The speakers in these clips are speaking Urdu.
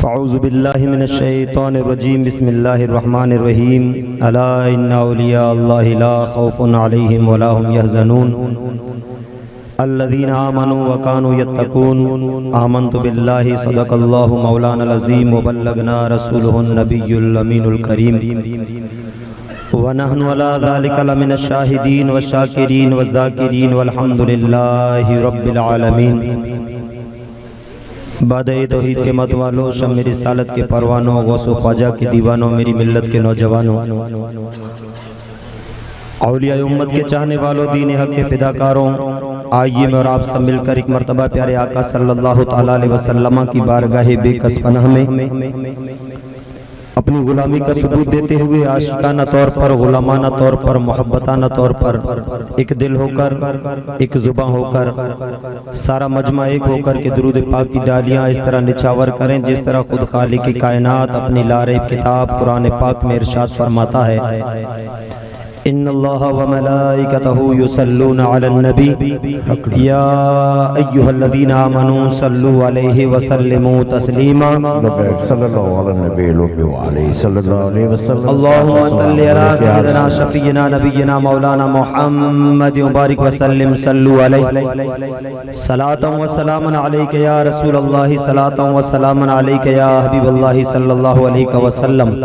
فاعوذ باللہ من الشیطان الرجیم بسم اللہ الرحمن الرحیم الا ان اولیاء اللہ لا خوف علیہم ولا هم يحزنون الذین آمنوا وکانوا یتقون آمنت باللہ صدق اللہ مولانا العظیم وبلغنا رسولہ النبی الامین الکریم ونحن على ذلك لمن الشاہدین والشاکرین والذاکرین والحمد للہ رب العالمین۔ بادئ توحید کے مت والوں، شم رسالت کے پروانوں، غوث و خواجہ کے دیوانوں، میری ملت کے نوجوانوں، اولیاء امت کے چاہنے والوں، دین حق کے فداکاروں، آئیے میں اور آپ سب مل کر ایک مرتبہ پیارے آقا صلی اللہ تعالیٰ علیہ وسلم کی بارگاہ بے کس پناہ میں اپنی غلامی کا ثبوت دیتے ہوئے عاشقانہ طور پر، غلامانہ طور پر، محبتانہ طور پر ایک دل ہو کر، ایک زباں ہو کر، سارا مجمع ایک ہو کر کے درود پاک کی ڈالیاں اس طرح نچھاور کریں جس طرح خود خالق کی کائنات اپنی لارب کتاب قرآن پاک میں ارشاد فرماتا ہے، ان اللہ وملائکتہ یصلون علی النبی یا ایہا الذین آمنوا صلوا علیہ وسلموا تسلیما صلی اللہ علیہ نبی علیہ صلی اللہ علیہ وسلم۔ اللہم صلی علی سیدنا شفینا نبینا مولانا محمد مبارک وسلم صلوا علیہ صلاة و سلام علیک یا رسول اللہ، صلاة و سلام علیک یا حبیب اللہ صلی اللہ علیہ وسلم۔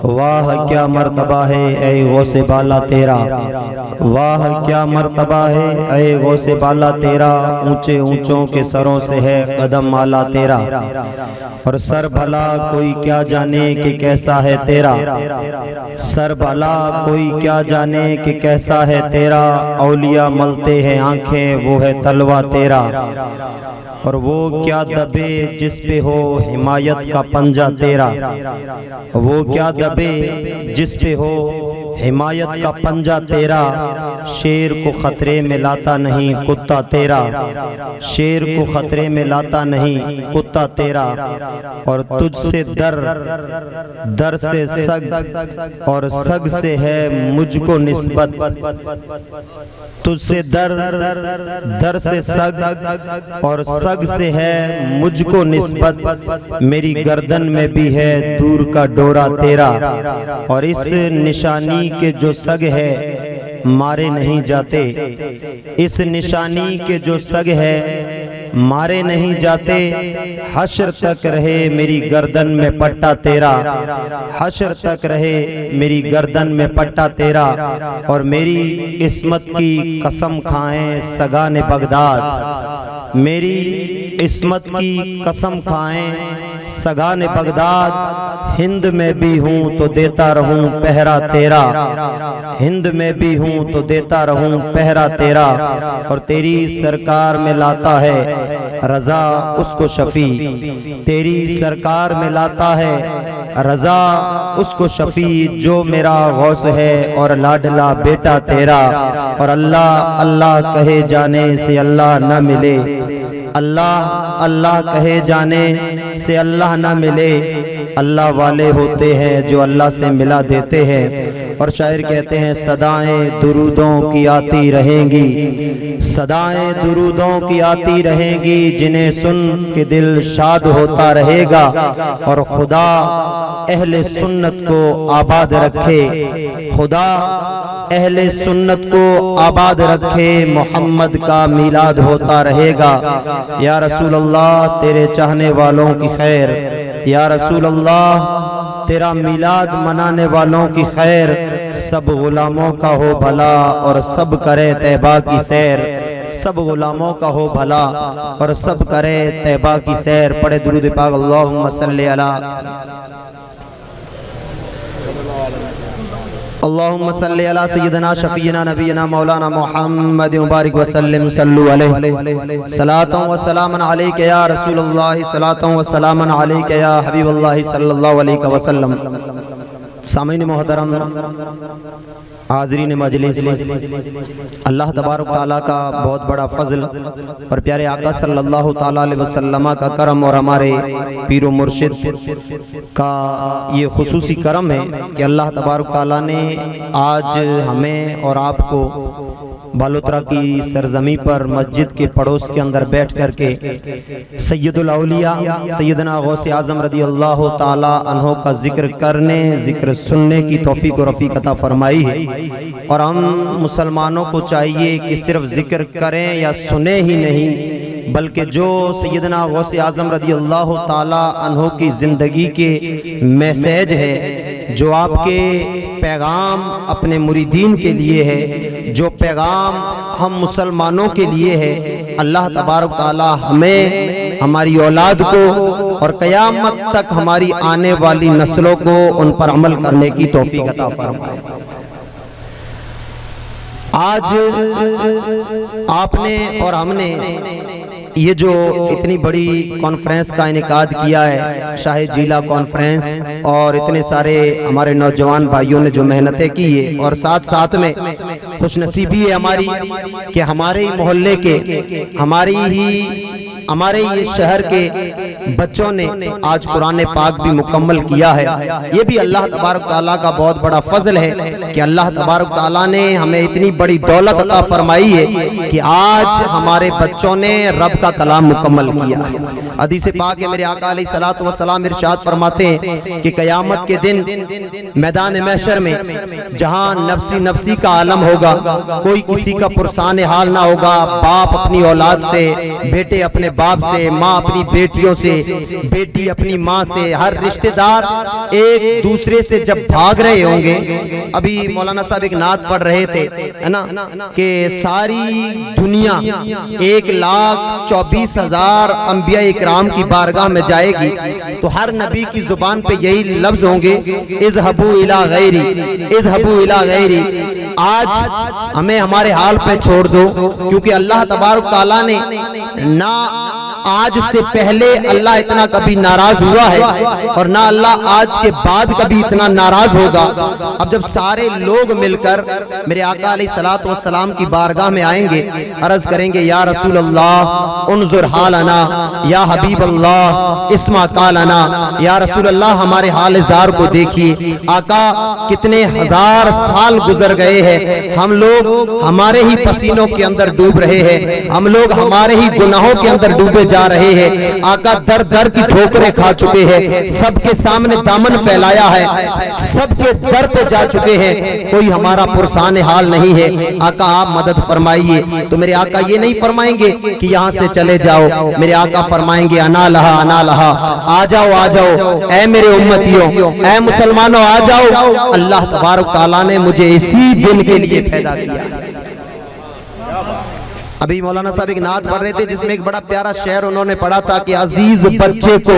واہ کیا مرتبہ ہے اے غوث بالا تیرا، واہ کیا مرتبہ ہے اے غوث بالا تیرا، اونچے اونچوں کے سروں سے ہے قدم اعلیٰ تیرا، اور سر بھلا کوئی کیا جانے کہ کیسا ہے تیرا، سر بھلا کوئی کیا جانے کہ کیسا ہے تیرا، اولیاء ملتے ہیں آنکھیں وہ ہے تلوہ تیرا، اور وہ کیا دبے جس پہ ہو حمایت کا پنجہ تیرا، وہ کیا دبے جس پہ ہو حمایت کا پنجہ تیرا، شیر کو خطرے میں لاتا نہیں کتا تیرا، شیر کو خطرے میں لاتا نہیں کتا تیرا، اور تجھ سے در سے سگ اور سگ سے ہے مجھ کو نسبت، تجھ سے در سے سگ اور سگ سے ہے مجھ کو نسبت، میری گردن میں بھی ہے دور کا ڈورا تیرا، اور اس نشانی کے جو سگ ہے مارے نہیں جاتے، اس نشانی کے جو سگ ہے مارے نہیں جاتے، حشر تک رہے میری گردن میں پٹا تیرا، حشر تک رہے میری گردن میں پٹا تیرا، اور میری عصمت کی قسم کھائیں سگان بغداد، میری عصمت کی قسم کھائیں سگان بغداد، ہند میں بھی ہوں تو دیتا رہوں پہرا تیرا، ہند میں بھی ہوں تو دیتا رہوں پہرا تیرا، اور تیری سرکار میں لاتا ہے رضا اس کو شفیع، تیری سرکار میں لاتا ہے رضا اس کو شفیع، جو میرا غوث ہے اور لاڈلا بیٹا تیرا، اور اللہ اللہ کہے جانے سے اللہ نہ ملے، اللہ اللہ کہے جانے سے اللہ نہ ملے، اللہ والے ہوتے ہیں جو اللہ سے ملا دیتے ہیں، اور شاعر کہتے ہیں صدائیں درودوں کی آتی رہیں گی، صدائیں درودوں کی آتی رہیں گی، جنہیں سن کے دل شاد ہوتا رہے گا، اور خدا اہل سنت کو آباد رکھے، خدا اہل سنت کو آباد رکھے، محمد کا میلاد ہوتا رہے گا، یا رسول اللہ تیرے چاہنے والوں کی خیر، یا رسول اللہ تیرا میلاد منانے والوں کی خیر، سب غلاموں کا ہو بھلا اور سب کرے طیبہ کی سیر، سب غلاموں کا ہو بھلا اور سب کرے طیبہ کی سیر۔ پڑھے درود پاک اللہم صلی علی اللہم صلی علی سیدنا شفینا نبینا مولانا محمد مبارک وسلم صلو علیہ صلاة و سلام علیک یا رسول اللہ، صلاة و سلام علیک یا حبیب اللہ صلی اللہ علیہ وسلم۔ سامعین محترم، حاضرین مجلس، اللہ تبارک تعالیٰ کا بہت بڑا فضل اور پیارے آقا صلی اللہ تعالیٰ علیہ وسلم کا کرم، اور ہمارے پیر و مرشد کا یہ خصوصی کرم ہے کہ اللہ تبارک تعالیٰ نے آج ہمیں اور آپ کو بالوترا کی سرزمین پر مسجد کے پڑوس کے اندر بیٹھ کر کے سید الاولیاء سیدنا غوث اعظم رضی اللہ تعالی عنہ کا ذکر کرنے، ذکر سننے کی توفیق و رفیق عطا فرمائی ہے۔ اور ہم مسلمانوں کو چاہیے کہ صرف ذکر کریں یا سنیں ہی نہیں، بلکہ جو سیدنا غوث اعظم رضی اللہ تعالی عنہ کی زندگی کے میسیج ہے، جو آپ کے پیغام اپنے مریدین کے لیے ہے، جو پیغام ہم مسلمانوں کے لیے ہے، اللہ تبارک تعالی ہمیں، ہماری اولاد کو اور قیامت تک ہماری آنے والی نسلوں کو ان پر عمل کرنے کی توفیق عطا فرمائے۔ آج آپ نے اور ہم نے یہ جو اتنی بڑی کانفرنس کا انعقاد کیا ہے، شاہ جیلہ کانفرنس، اور اتنے سارے ہمارے نوجوان بھائیوں نے جو محنتیں کی ہے، اور ساتھ ساتھ میں خوش نصیبی ہے ہماری کہ ہمارے محلے کے، ہمارے ہی شہر کے بچوں نے آج قرآن پاک بھی مکمل کیا ہے۔ یہ بھی اللہ تبارک تعالیٰ کا بہت بڑا فضل ہے کہ اللہ تبارک تعالیٰ نے ہمیں اتنی بڑی دولت عطا فرمائی ہے کہ آج ہمارے بچوں نے رب کا کلام مکمل کیا ہے۔ حدیث پاک ہے، میرے آقا علیہ الصلوۃ والسلام ارشاد فرماتے ہیں کہ قیامت کے دن میدان محشر میں جہاں نفسی نفسی کا عالم ہوگا، کوئی کسی کا پرسان حال نہ ہوگا، باپ اپنی اولاد سے، بیٹے اپنے باپ سے، ماں اپنی بیٹیوں سے، بیٹی اپنی ماں سے، ہر رشتہ دار ایک دوسرے سے جب بھاگ رہے ہوں گے۔ ابھی مولانا صاحب ایک نعت پڑھ رہے تھے کہ ساری دنیا 1,24,000 انبیاء اکرام کی بارگاہ میں جائے گی، تو ہر نبی کی زبان پہ یہی لفظ ہوں گے، اذهبوا الى غیری، اذهبوا الى غیری۔ آج ہمیں ہمارے حال پہ چھوڑ دو، کیونکہ اللہ تبارک تعالیٰ نے نہ آج سے پہلے اللہ اتنا کبھی ناراض ہوا ہے، اور نہ اللہ آج کے بعد کبھی اتنا ناراض ہوگا۔ اب جب سارے لوگ مل کر میرے آقا علیہ الصلوۃ والسلام کی بارگاہ میں آئیں گے، عرض کریں گے یا رسول اللہ انظر حالنا، یا حبیب اللہ اسمع قالنا، یا رسول اللہ ہمارے حال زار کو دیکھیے۔ آقا کتنے ہزار سال گزر گئے ہیں، ہم لوگ ہمارے ہی پسینوں کے اندر ڈوب رہے ہیں، ہم لوگ ہمارے ہی گناہوں کے اندر ڈوبے جا رہے ہیں۔ آقا در در کی ٹھوکریں کھا چکے ہیں، سب کے سامنے دامن پھیلایا ہے، سب کے در پہ جا چکے ہیں، کوئی ہمارا پرسان حال نہیں ہے۔ آقا آپ مدد فرمائیے۔ تو میرے آقا یہ نہیں فرمائیں گے کہ یہاں سے چلے جاؤ، میرے آقا فرمائیں گے انا لہا انا لہا، آ جاؤ آ جاؤ اے میرے امتیوں، اے مسلمانوں آ جاؤ، اللہ تبارک تعالیٰ نے مجھے اسی دن کے لیے پیدا کیا۔ ابھی مولانا صاحب ایک نعت پڑھ رہے تھے جس میں ایک بڑا پیارا شعر انہوں نے پڑھا تھا کہ عزیز بچے کو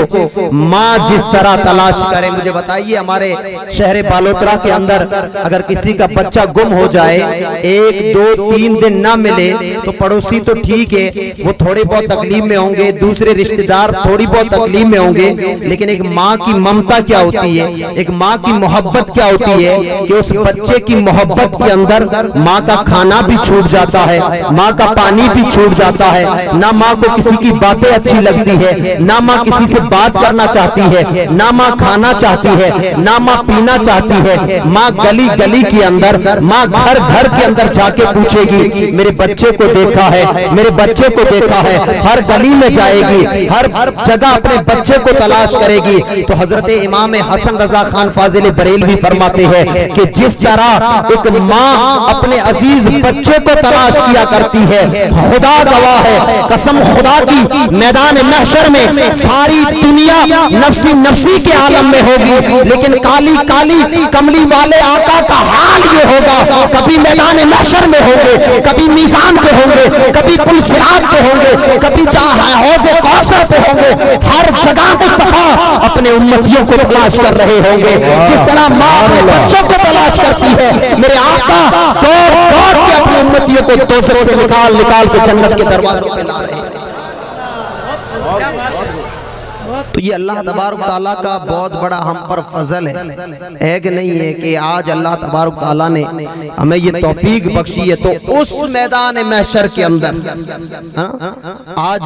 ماں جس طرح تلاش کرے۔ مجھے بتائیے ہمارے شہر بالوترا کے اندر اگر کسی کا بچہ گم ہو جائے، 1 2 3 دن نہ ملے، تو پڑوسی تو ٹھیک ہے وہ تھوڑے بہت تکلیف میں ہوں گے، دوسرے رشتہ دار تھوڑی بہت تکلیف میں ہوں گے، لیکن ایک ماں کی ممتا کیا ہوتی ہے، ایک ماں کی محبت کیا ہوتی ہے کہ اس بچے کی محبت کے اندر ماں کا کھانا بھی چھوٹ جاتا ہے، ماں کا پانی بھی چھوٹ جاتا ہے، نہ ماں کو کسی کی باتیں اچھی لگتی ہے، نہ ماں کسی سے بات کرنا چاہتی ہے، نہ ماں کھانا چاہتی ہے، نہ ماں پینا چاہتی ہے۔ ماں گلی گلی کے اندر، ماں گھر گھر کے اندر جا کے پوچھے گی میرے بچے کو دیکھا ہے، میرے بچے کو دیکھا ہے، ہر گلی میں جائے گی، ہر جگہ اپنے بچے کو تلاش کرے گی۔ تو حضرت امام حسن رضا خان فاضل بریلوی فرماتے ہیں کہ جس طرح ایک ماں اپنے عزیز بچے کو تلاش کیا کرتی ہے، خدا گواہ ہے، قسم خدا کی میدان محشر میں ساری دنیا نفسی نفسی کے عالم میں ہوگی، لیکن کالی کالی کملی والے آقا کا حال یہ ہوگا، کبھی میدان محشر میں ہوں گے، کبھی میزان پہ ہوں گے، کبھی پل صراط پہ ہوں گے، کبھی حوض کوثر پہ ہوں گے، ہر جگہ مصطفیٰ اپنے امتیوں کو تلاش کر رہے ہوں گے، جس طرح ماں اپنے بچوں کو تلاش کرتی ہے۔ میرے آقا دور دور کے اپنے امتیوں کو دوزخ سے نکال کے جنت کے دروازوں پہ لا رہے ہیں۔ تو یہ اللہ تبارک تعالیٰ کا بہت بڑا ہم پر فضل ہے کہ نہیں ہے کہ آج اللہ تبارک تعالیٰ نے ہمیں یہ توفیق بخشی ہے۔ تو اس میدان محشر کے اندر آج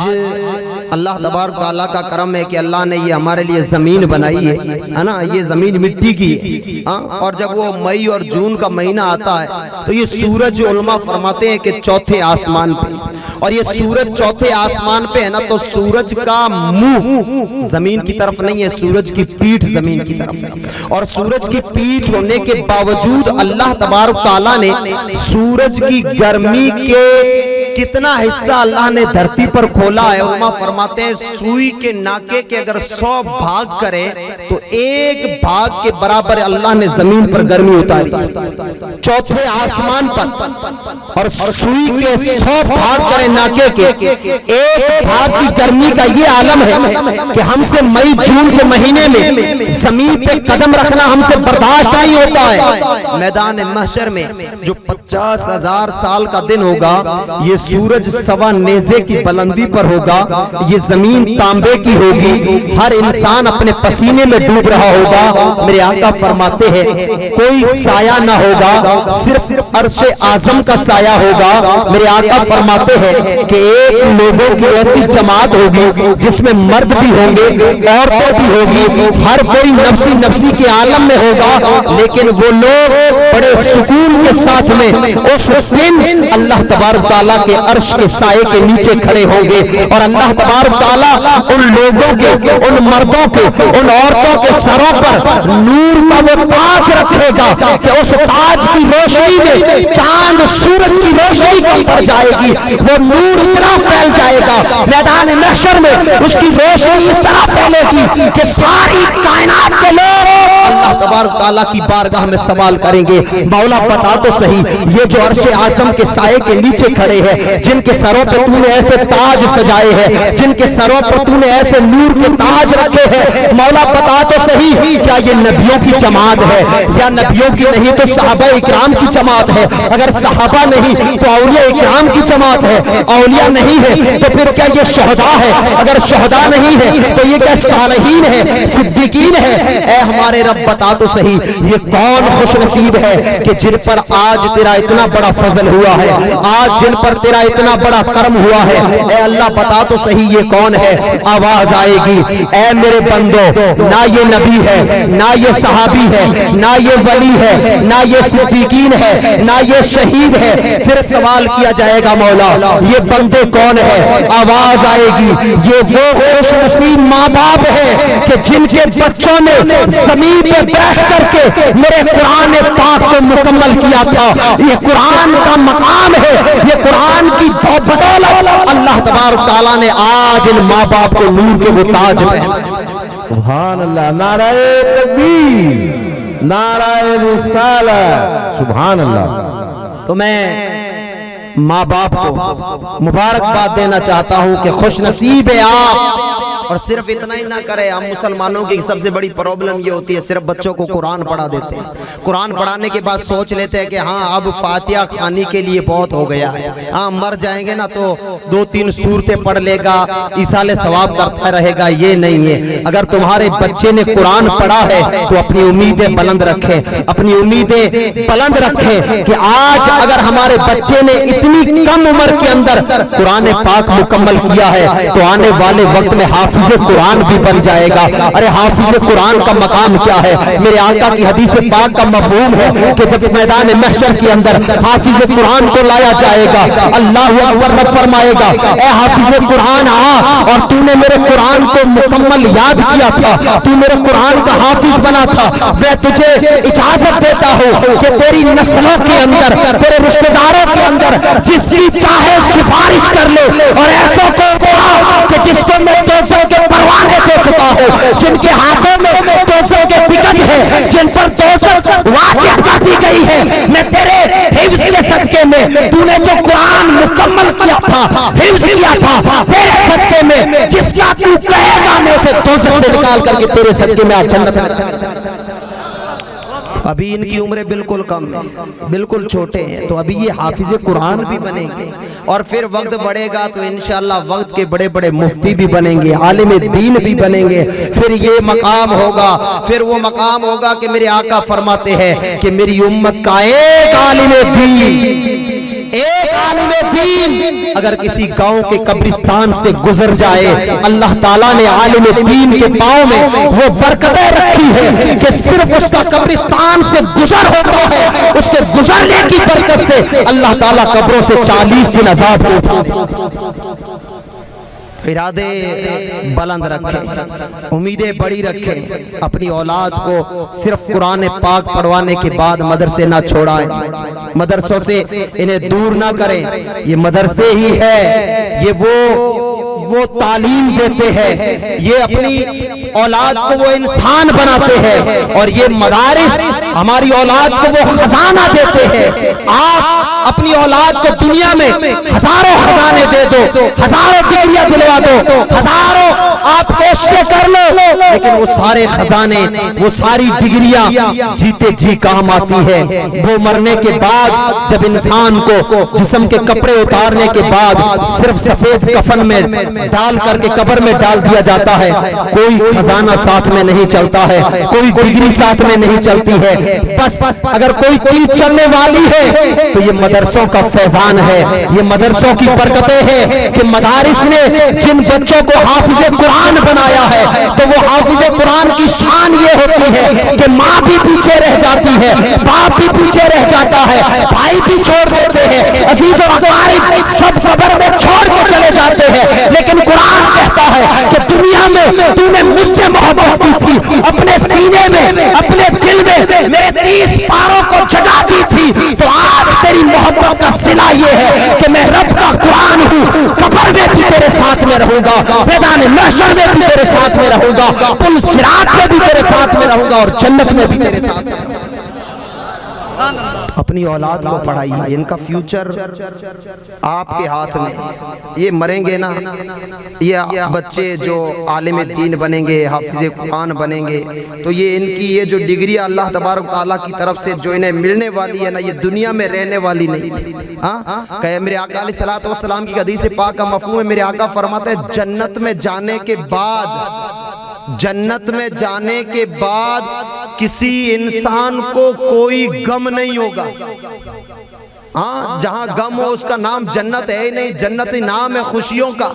اللہ تبارک تعالیٰ کا کرم ہے کہ اللہ نے یہ ہمارے لیے زمین بنائی ہے نا، یہ زمین مٹی کی ہے، اور جب وہ مئی اور جون کا مہینہ آتا ہے تو یہ سورج علماء فرماتے ہیں کہ چوتھے آسمان پہ، اور یہ سورج چوتھے آسمان پہ ہے نا، تو سورج کا منہ زمین کی طرف نہیں ہے، سورج کی پیٹھ زمین کی طرف ہے، اور سورج کی پیٹھ ہونے کے باوجود اللہ تبارک تعالیٰ نے سورج کی گرمی کے کتنا حصہ اللہ نے دھرتی پر کھولا ہے۔ علماء فرماتے ہیں سوئی کے ناکے کے اگر 100 بھاگ کرے تو ایک بھاگ کے برابر اللہ نے زمین پر گرمی اتاری چوتھے آسمان پر، اور سوئی کے 100 بھاگ کرے ناکے کے ایک بھاگ کی گرمی کا یہ عالم ہے کہ ہم سے مئی جون کے مہینے میں زمین پہ قدم رکھنا ہم سے برداشت نہیں ہوتا ہے۔ میدان محشر میں جو 50,000 سال کا دن ہوگا، یہ سورج سوا نیزے کی بلندی پر ہوگا، یہ زمین تانبے کی ہوگی، ہر انسان اپنے پسینے میں ڈوب رہا ہوگا۔ میرے آقا فرماتے ہیں کوئی سایہ نہ ہوگا، صرف عرش اعظم کا سایہ ہوگا۔ میرے آقا فرماتے ہیں کہ ایک لوگوں کی ایسی جماعت ہوگی جس میں مرد بھی ہوں گے، عورتیں بھی ہوگی، ہر کوئی نفسی نفسی کے عالم میں ہوگا، لیکن وہ لوگ بڑے سکون کے ساتھ میں اس دن اللہ تبارک تعالیٰ کے عرش کے سائے کے نیچے کھڑے ہوں گے، اور اللہ تبارک تعالیٰ ان لوگوں کے، ان مردوں کے، ان عورتوں کے سروں پر نور کا وہ تاج رکھے گا کہ اس تاج کی روشنی میں چاند سورج کی روشنی کم پڑ جائے گی، وہ نور اتنا پھیل جائے گا میدان محشر میں، اس کی روشنی اس طرح پھیلے گی کہ ساری کائنات کے لوگ اللہ تبارک تعالیٰ کی بارگاہ میں سوال کریں گے، مولا بتا تو صحیح یہ جو عرش اعظم کے سائے کے نیچے کھڑے ہیں، جن کے سروں پر تو نے ایسے تاج سجائے ہیں، جن کے سروں پر تو نے ایسے نور کے تاج رکھے ہیں، مولا بتا تو صحیح کیا یہ نبیوں کی جماعت ہے یا نبیوں کی نہیں تو صحابہ اکرام کی جماعت ہے؟ اگر صحابہ نہیں تو اولیاء اکرام کی جماعت ہے، اولیاء نہیں ہے تو پھر کیا یہ شہداء ہے؟ اگر شہداء نہیں ہے تو یہ کیا صالحین ہے، صدیقین ہے؟ اے ہمارے رب بتا تو صحیح یہ کون خوش نصیب ہے کہ جن پر آج تیرا اتنا بڑا فضل ہوا ہے، آج جن پر تیرا اتنا بڑا کرم ہوا ہے۔ اے اللہ بتا تو صحیح یہ کون ہے؟ آواز آئے گی اے میرے بندو، نہ یہ نبی ہے، نہ یہ صحابی ہے، نہ یہ ولی ہے، نہ یہ صدیقین ہے، نہ یہ شہید ہے۔ پھر سوال کیا جائے گا مولا یہ بندے کون ہے؟ آواز آئے گی یہ وہ خوش نصیب ماں باپ ہے کہ جن کے بچوں نے زمین پہ بیٹھ کر کے میرے قرآن پاک کو مکمل کیا تھا۔ یہ قرآن کا مقام ہے، یہ قرآن کی بدولت اللہ تبارک تعالیٰ نے آج ان ماں باپ کو نور کے وہ تاج پہنائے۔ سبحان اللہ، نعرہ تکبیر، نعرہ رسالت، سبحان اللہ۔ تو میں ماں باپ کو مبارکباد دینا چاہتا ہوں کہ خوش نصیب ہے آپ۔ اور صرف اتنا ہی نہ کرے، ہم مسلمانوں کی سب سے بڑی پرابلم یہ ہوتی ہے صرف بچوں کو قرآن پڑھا دیتے ہیں، قرآن پڑھانے کے بعد سوچ لیتے ہیں کہ ہاں اب فاتحہ خوانی کے لیے بہت ہو گیا ہے، ہاں مر جائیں گے نا تو 2-3 سورتیں پڑھ لے گا، ایصال ثواب کرتا رہے گا۔ یہ نہیں ہے، اگر تمہارے بچے نے قرآن پڑھا ہے تو اپنی امیدیں بلند رکھیں، اپنی امیدیں بلند رکھیں کہ آج اگر ہمارے بچے نے اتنی کم عمر کے اندر قرآن پاک مکمل کیا ہے تو آنے والے وقت میں حافظ قرآن بھی بن جائے گا۔ ارے حافظ قرآن کا مقام کیا ہے؟ میرے آقا کی حدیث پاک کا مفہوم ہے کہ جب میدان محشر کے اندر حافظ قرآن کو لایا جائے گا، اللہ اکبر رب فرمائے گا اے حافظ قرآن آ، اور تو نے میرے قرآن کو مکمل یاد کیا تھا، تو میرے قرآن کا حافظ بنا تھا، میں تجھے اجازت دیتا ہوں کہ تیری نسلوں کے اندر، تیرے رشتہ داروں کے اندر جس کی چاہے سفارش کر لے، اور ایسا کو کہ جس کو میں دوسروں کے پروانے دے چکا ہوں، جن کے ہاتھوں میں دوسروں کے ٹکٹ ہے، جن پر دوسروں واقع کر دی گئی ہے، میں تیرے حفظ کے صدقے میں تو نے جو قرآن مکمل کیا تھا، حفظ کیا تھا، تیرے صدقے میں جس کا تو کہے گا میں اسے دوسروں سے نکال کر کے تیرے صدقے میں جنت میں ابھی ان کی عمریں بالکل کم ہیں، بالکل چھوٹے ہیں، تو ابھی یہ حافظ قرآن بھی بنیں گے، اور پھر وقت بڑھے گا تو انشاءاللہ وقت کے بڑے بڑے مفتی بھی بنیں گے، عالم دین بھی بنیں گے۔ پھر یہ مقام ہوگا، پھر وہ مقام ہوگا کہ میرے آقا فرماتے ہیں کہ میری امت کا ایک عالم دین اگر کسی گاؤں کے قبرستان سے گزر جائے، اللہ تعالیٰ نے عالم دین کے پاؤں میں وہ برکتیں رکھی ہے کہ صرف اس کا قبرستان سے گزر ہوتا ہے، اس کے گزرنے کی برکت سے اللہ تعالیٰ قبروں سے 40 دن عذاب اٹھاتا۔ ارادے بلند رکھیں، امیدیں بڑی رکھیں، اپنی اولاد کو صرف قرآن پاک پڑھوانے کے بعد مدرسے نہ چھوڑائیں، مدرسوں سے انہیں دور نہ کریں۔ یہ مدرسے ہی ہے، یہ وہ تعلیم دیتے ہیں، یہ اپنی اولاد کو وہ انسان بناتے ہیں، اور یہ مدارس ہماری اولاد کو وہ خزانہ دیتے ہیں۔ آپ اپنی اولاد کو دنیا میں ہزاروں خزانے دے دو، ہزاروں ڈگریاں دلوا دو، ہزاروں آپ کوششیں کر لو، لیکن وہ سارے خزانے، وہ ساری ڈگریاں جیتے جی کام آتی ہے۔ وہ مرنے کے بعد جب انسان کو جسم کے کپڑے اتارنے کے بعد صرف سفید کفن میں ڈال کر کے قبر میں ڈال دیا جاتا ہے، کوئی خزانہ ساتھ میں نہیں چلتا ہے، کوئی ڈگری ساتھ میں نہیں چلتی ہے۔ بس اگر کوئی چیز چلنے والی ہے تو یہ مدرسوں کا فیضان ہے، یہ مدرسوں کی برکتیں ہیں کہ مدارس نے جن بچوں کو حافظ قرآن بنایا ہے، تو وہ حافظ قرآن کی شان یہ ہوتی ہے کہ ماں بھی پیچھے رہ جاتی ہے، باپ بھی پیچھے رہ جاتا ہے، بھائی بھی چھوڑ دیتے ہیں، عزیز و اقارب سب قبر میں چھوڑ کے چلے جاتے ہیں، لیکن قرآن کہتا ہے کہ دنیا میں تو نے مجھ سے محبت کی تھی، اپنے سینے میں، اپنے دل میں میرے 30 پاروں کو جگہ دی تھی، تو آج تیری محبت کا صلہ یہ ہے کہ میں رب کا قرآن ہوں، قبر میں بھی تیرے ساتھ میں رہوں گا، میدان محشر میں بھی تیرے ساتھ میں رہوں گا، پل صراط میں بھی تیرے ساتھ میں رہوں گا، اور جنت میں بھی تیرے ساتھ میں رہوں گا۔ اپنی اولاد کو پڑھائیے، ان کا فیوچر آپ کے ہاتھ میں۔ یہ مریں گے نا، یہ بچے جو عالم دین بنیں گے، حافظ قرآن بنیں گے، تو یہ ان کی یہ جو ڈگری اللہ تبارک تعالیٰ کی طرف سے جو انہیں ملنے والی ہے نا، یہ دنیا میں رہنے والی نہیں۔ کہ میرے آقا علیہ الصلوۃ والسلام کی حدیث پاک کا مفہوم ہے، میرے آقا فرماتے ہیں جنت میں جانے کے بعد، جنت میں جانے کے بعد کسی انسان کو کوئی غم نہیں ہوگا۔ جہاں غم ہو اس کا نام جنت ہے ہی نہیں، جنت نام ہے خوشیوں کا۔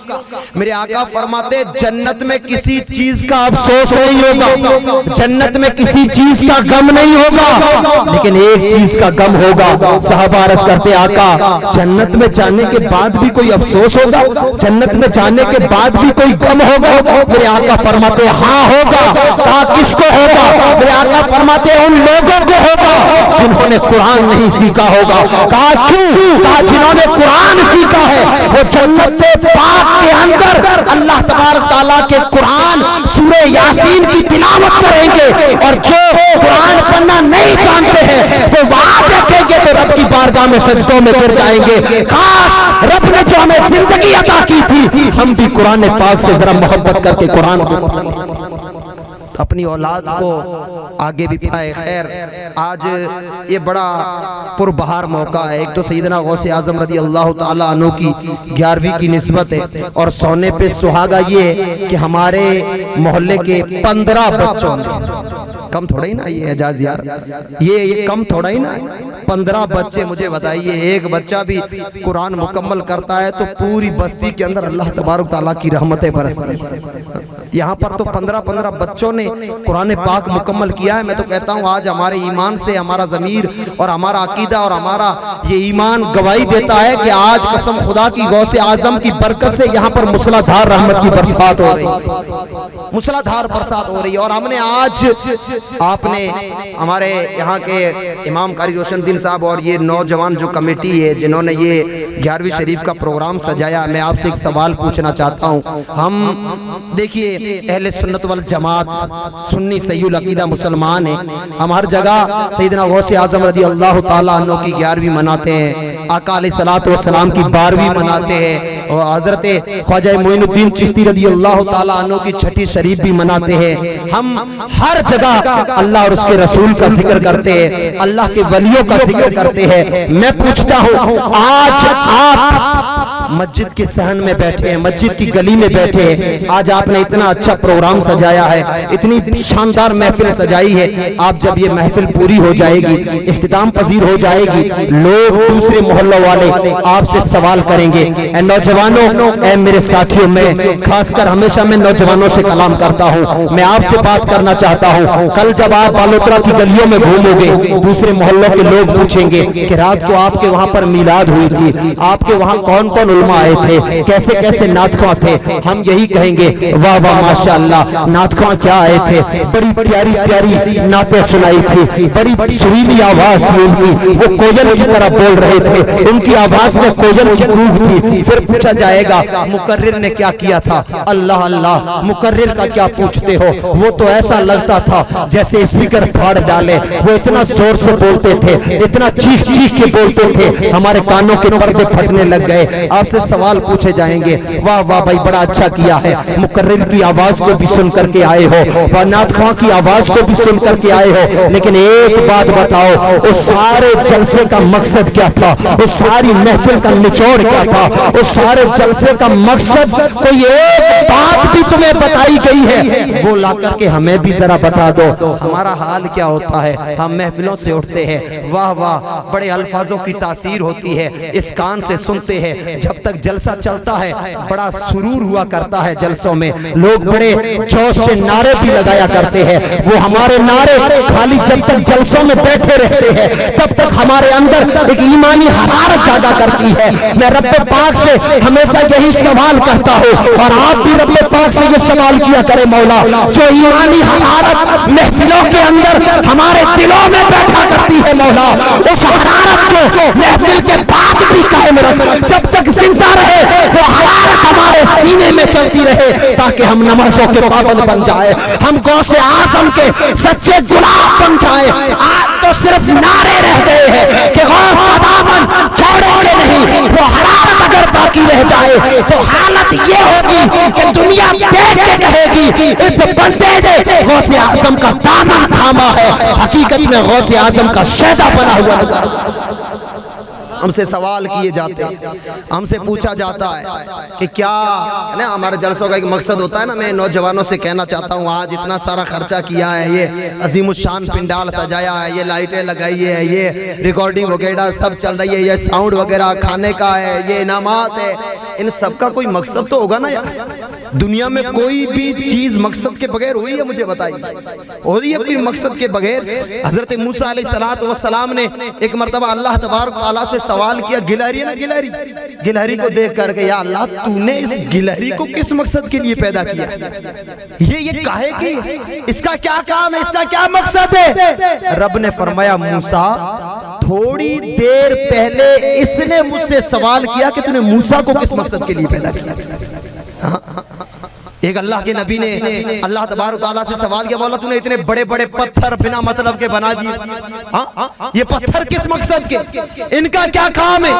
میرے آقا فرماتے جنت میں کسی چیز کا افسوس نہیں ہوگا، جنت میں کسی چیز کا غم نہیں ہوگا، لیکن ایک چیز کا غم ہوگا۔ صحابہ عرض کرتے آقا جنت میں جانے کے بعد بھی کوئی افسوس ہوگا، جنت میں جانے کے بعد بھی کوئی غم ہوگا؟ میرے آقا فرماتے ہاں ہوگا۔ کہا کس کو ہوگا؟ میرے آقا فرماتے ان لوگوں کو ہوگا جنہوں نے قرآن نہیں سیکھا ہوگا۔ کہا کیوں؟ کہا جنہوں نے قرآن سیکھا ہے وہ جنت پاک کے اندر اللہ تبارک تعالیٰ کے قرآن سورہ یاسین کی تلاوت کریں گے، اور جو قرآن پڑھنا نہیں جانتے ہیں وہ وہاں دیکھیں گے تو رب کی بارگاہ میں سجدوں میں گر جائیں گے۔ کاش رب نے جو ہمیں زندگی عطا کی تھی ہم بھی قرآن پاک سے ذرا محبت کر کے قرآن کو اپنی اولاد کو آگے بھی پائے۔ خیر آج یہ بڑا پربہار موقع ہے۔ ایک تو سیدنا غوث اعظم رضی اللہ تعالیٰ عنہ کی 11ویں کی نسبت ہے، اور سونے پہ سہاگا یہ ہے کہ ہمارے محلے کے 15 بچوں نے، کم تھوڑا ہی نا یہ اعجاز یار، یہ کم تھوڑا ہی نا، 15 بچے مجھے بتائیے ایک بچہ بھی قرآن مکمل کرتا ہے تو پوری بستی کے اندر اللہ تبارک تعالیٰ کی رحمتیں برستی ہیں۔ یہاں پر تو 15 بچوں نے قرآن پاک مکمل کیا ہے۔ میں تو کہتا ہوں آج ہمارے ایمان سے ہمارا ضمیر اور ہمارا عقیدہ اور ہمارا یہ ایمان گواہی دیتا ہے کہ آج قسم خدا کی غوث اعظم کی برکت سے یہاں پر مسلادھار رحمت کی برسات ہو رہی ہے، مسلادھار برسات ہو رہی ہے۔ اور ہم نے آج آپ نے ہمارے یہاں کے امام قاری روشن الدین صاحب اور یہ نوجوان جو کمیٹی ہے جنہوں نے یہ 11ویں شریف کا پروگرام سجایا، میں آپ سے ایک سوال پوچھنا چاہتا ہوں۔ ہم دیکھیے دیکھیے اہل سنت والجماعت سنی صحیح العقیدہ مسلمان ہیں. ہم ہر جگہ سیدنا غوث اعظم رضی اللہ تعالیٰ عنہ کی 11ویں مناتے ہیں, آقا علیہ السلام کی 12ویں مناتے ہیں, اور حضرت خواجہ معین الدین چشتی رضی اللہ تعالیٰ عنہ کی 6 شریف بھی مناتے ہیں. ہم ہر جگہ اللہ اور اس کے رسول کا ذکر کرتے ہیں, اللہ کے ولیوں کا ذکر کرتے ہیں. میں پوچھتا ہوں آج آپ مسجد کے صحن میں بیٹھے ہیں, مسجد کی گلی میں بیٹھے ہیں, آج آپ نے اتنا اچھا پروگرام سجایا ہے, اتنی شاندار محفل سجائی ہے. آپ جب یہ محفل پوری ہو جائے گی, اختتام پذیر ہو جائے گی, لوگ دوسرے محلوں والے آپ سے سوال کریں گے. اے نوجوانوں, اے میرے ساتھیوں, میں خاص کر ہمیشہ میں نوجوانوں سے کلام کرتا ہوں, میں آپ سے بات کرنا چاہتا ہوں. کل جب آپ بالوترا کی گلیوں میں گھومو گے, دوسرے محلوں کے لوگ پوچھیں گے کہ رات کو آپ کے وہاں پر میلاد ہوئی تھی, آپ کے وہاں کون کون علماء آئے تھے, کیسے کیسے نعت خواں تھے. ہم یہی کہیں گے واہ واہ ماشاءاللہ, نعت خواں کیا آئے تھے, بڑی پیاری پیاری نعتیں سنائی تھی, بڑی سریلی آواز تھی ان کی, وہ کوئل کی طرح بول رہے تھے, ان کی آواز میں کوئل کی روح تھی. پھر پوچھا جائے گا مقرر نے کیا کیا تھا, اللہ اللہ, مقرر کا کیا پوچھتے ہو, وہ تو ایسا لگتا تھا جیسے اسپیکر پھاڑ ڈالے, وہ اتنا زور سے بولتے تھے, اتنا چیخ چیخ کے بولتے تھے, ہمارے کانوں کے پردے پھٹنے لگ گئے. آپ سے سوال پوچھے جائیں گے, واہ واہ بھائی بڑا اچھا کیا ہے, مقرر کی آواز کو بھی سن کر کے آئے ہو, نعت خواں کی آواز کو بھی سن کر کے آئے ہو, لیکن ایک بات بتاؤ, اس سارے جلسے کا مقصد کیا تھا, اس ساری محفل کا نچوڑ کیا تھا, اس سارے جلسے کا مقصد کوئی ایک بات بھی تمہیں بتائی گئی ہے, وہ لا کر کے ہمیں بھی ذرا بتا دو. ہمارا حال کیا ہوتا ہے, ہم محفلوں سے اٹھتے ہیں, واہ واہ بڑے الفاظوں کی تاثیر ہوتی ہے, اس کان سے سنتے ہیں, جب تک جلسہ چلتا ہے بڑا سرور ہوا کرتا ہے, جلسوں میں لوگ بڑے جوش سے نعرے بھی لگایا کرتے ہیں. وہ ہمارے نعرے خالی جب تک جلسوں میں بیٹھے رہتے ہیں تب تک ہمارے اندر ایک ایمانی حرارت جاگا کرتی ہے. میں رب پاک سے ہمیشہ یہی سوال کرتا ہوں, اور آپ بھی رب پاک سے یہ سوال کیا کرے, مولا جو ایمانی حرارت محفلوں کے اندر ہمارے دلوں میں بیٹھا کرتی ہے, مولا اس حرارت کو محفل کے بعد بھی قائم رکھ, جب تک زندہ رہے وہ حرارت ہمارے سینے میں چلتی رہے, تاکہ ہم نمازوں کے پابند بن جائے, ہم غوث اعظم کے سچے گلاب بن جائے. آج تو صرف نعرے رہ گئے ہیں کہ غوث اعظم چھوڑیں گے نہیں, وہ حرارت اگر باقی رہ جائے تو حالت یہ ہوگی کہ دنیا دیکھ کے کہے گی اس بندے نے غوث اعظم کا دامن تھاما ہے, حقیقت میں غوث اعظم کا شہدہ بنا ہوا ہے. ہم سے سوال کیے جاتے ہیں, ہم سے پوچھا جاتا ہے کہ کیا نا ہمارے جلسوں کا ایک مقصد ہوتا ہے نا. میں نوجوانوں سے کہنا چاہتا ہوں, آج اتنا سارا خرچہ کیا ہے, یہ عظیم الشان پنڈال سجایا ہے, یہ لائٹیں لگائی ہے, یہ ریکارڈنگ وغیرہ سب چل رہی ہے, یہ ساؤنڈ وغیرہ کھانے کا ہے, یہ انعامات ہے, ان سب کا کوئی مقصد تو ہوگا نا یار. دنیا میں کوئی بھی چیز مقصد کے بغیر ہوئی ہے, مجھے بتائیے ہوئی ہے کوئی مقصد کے بغیر؟ حضرت موسیٰ علیہ السلام نے ایک مرتبہ اللہ تبارک و تعالیٰ سے سوال کیا, گلہری ہے نا, گلہری کو دیکھ کر کے, یا اللہ تو نے اس گلہری کو کس مقصد کے لیے پیدا کیا, یہ کاہے کی, اس کا کیا کام ہے, اس کا کیا مقصد ہے؟ رب نے فرمایا موسیٰ تھوڑی دیر پہلے اس نے مجھ سے سوال کیا کہ تو نے موسیٰ کو کس مقصد کے لیے پیدا کیا. ایک اللہ کے نبی نے اللہ تبارک و تعالیٰ سے سوال کیا, مولا تو نے اتنے بڑے بڑے پتھر بنا مطلب کے بنا دیے, یہ پتھر کس مقصد کے, ان کا کیا کام ہے,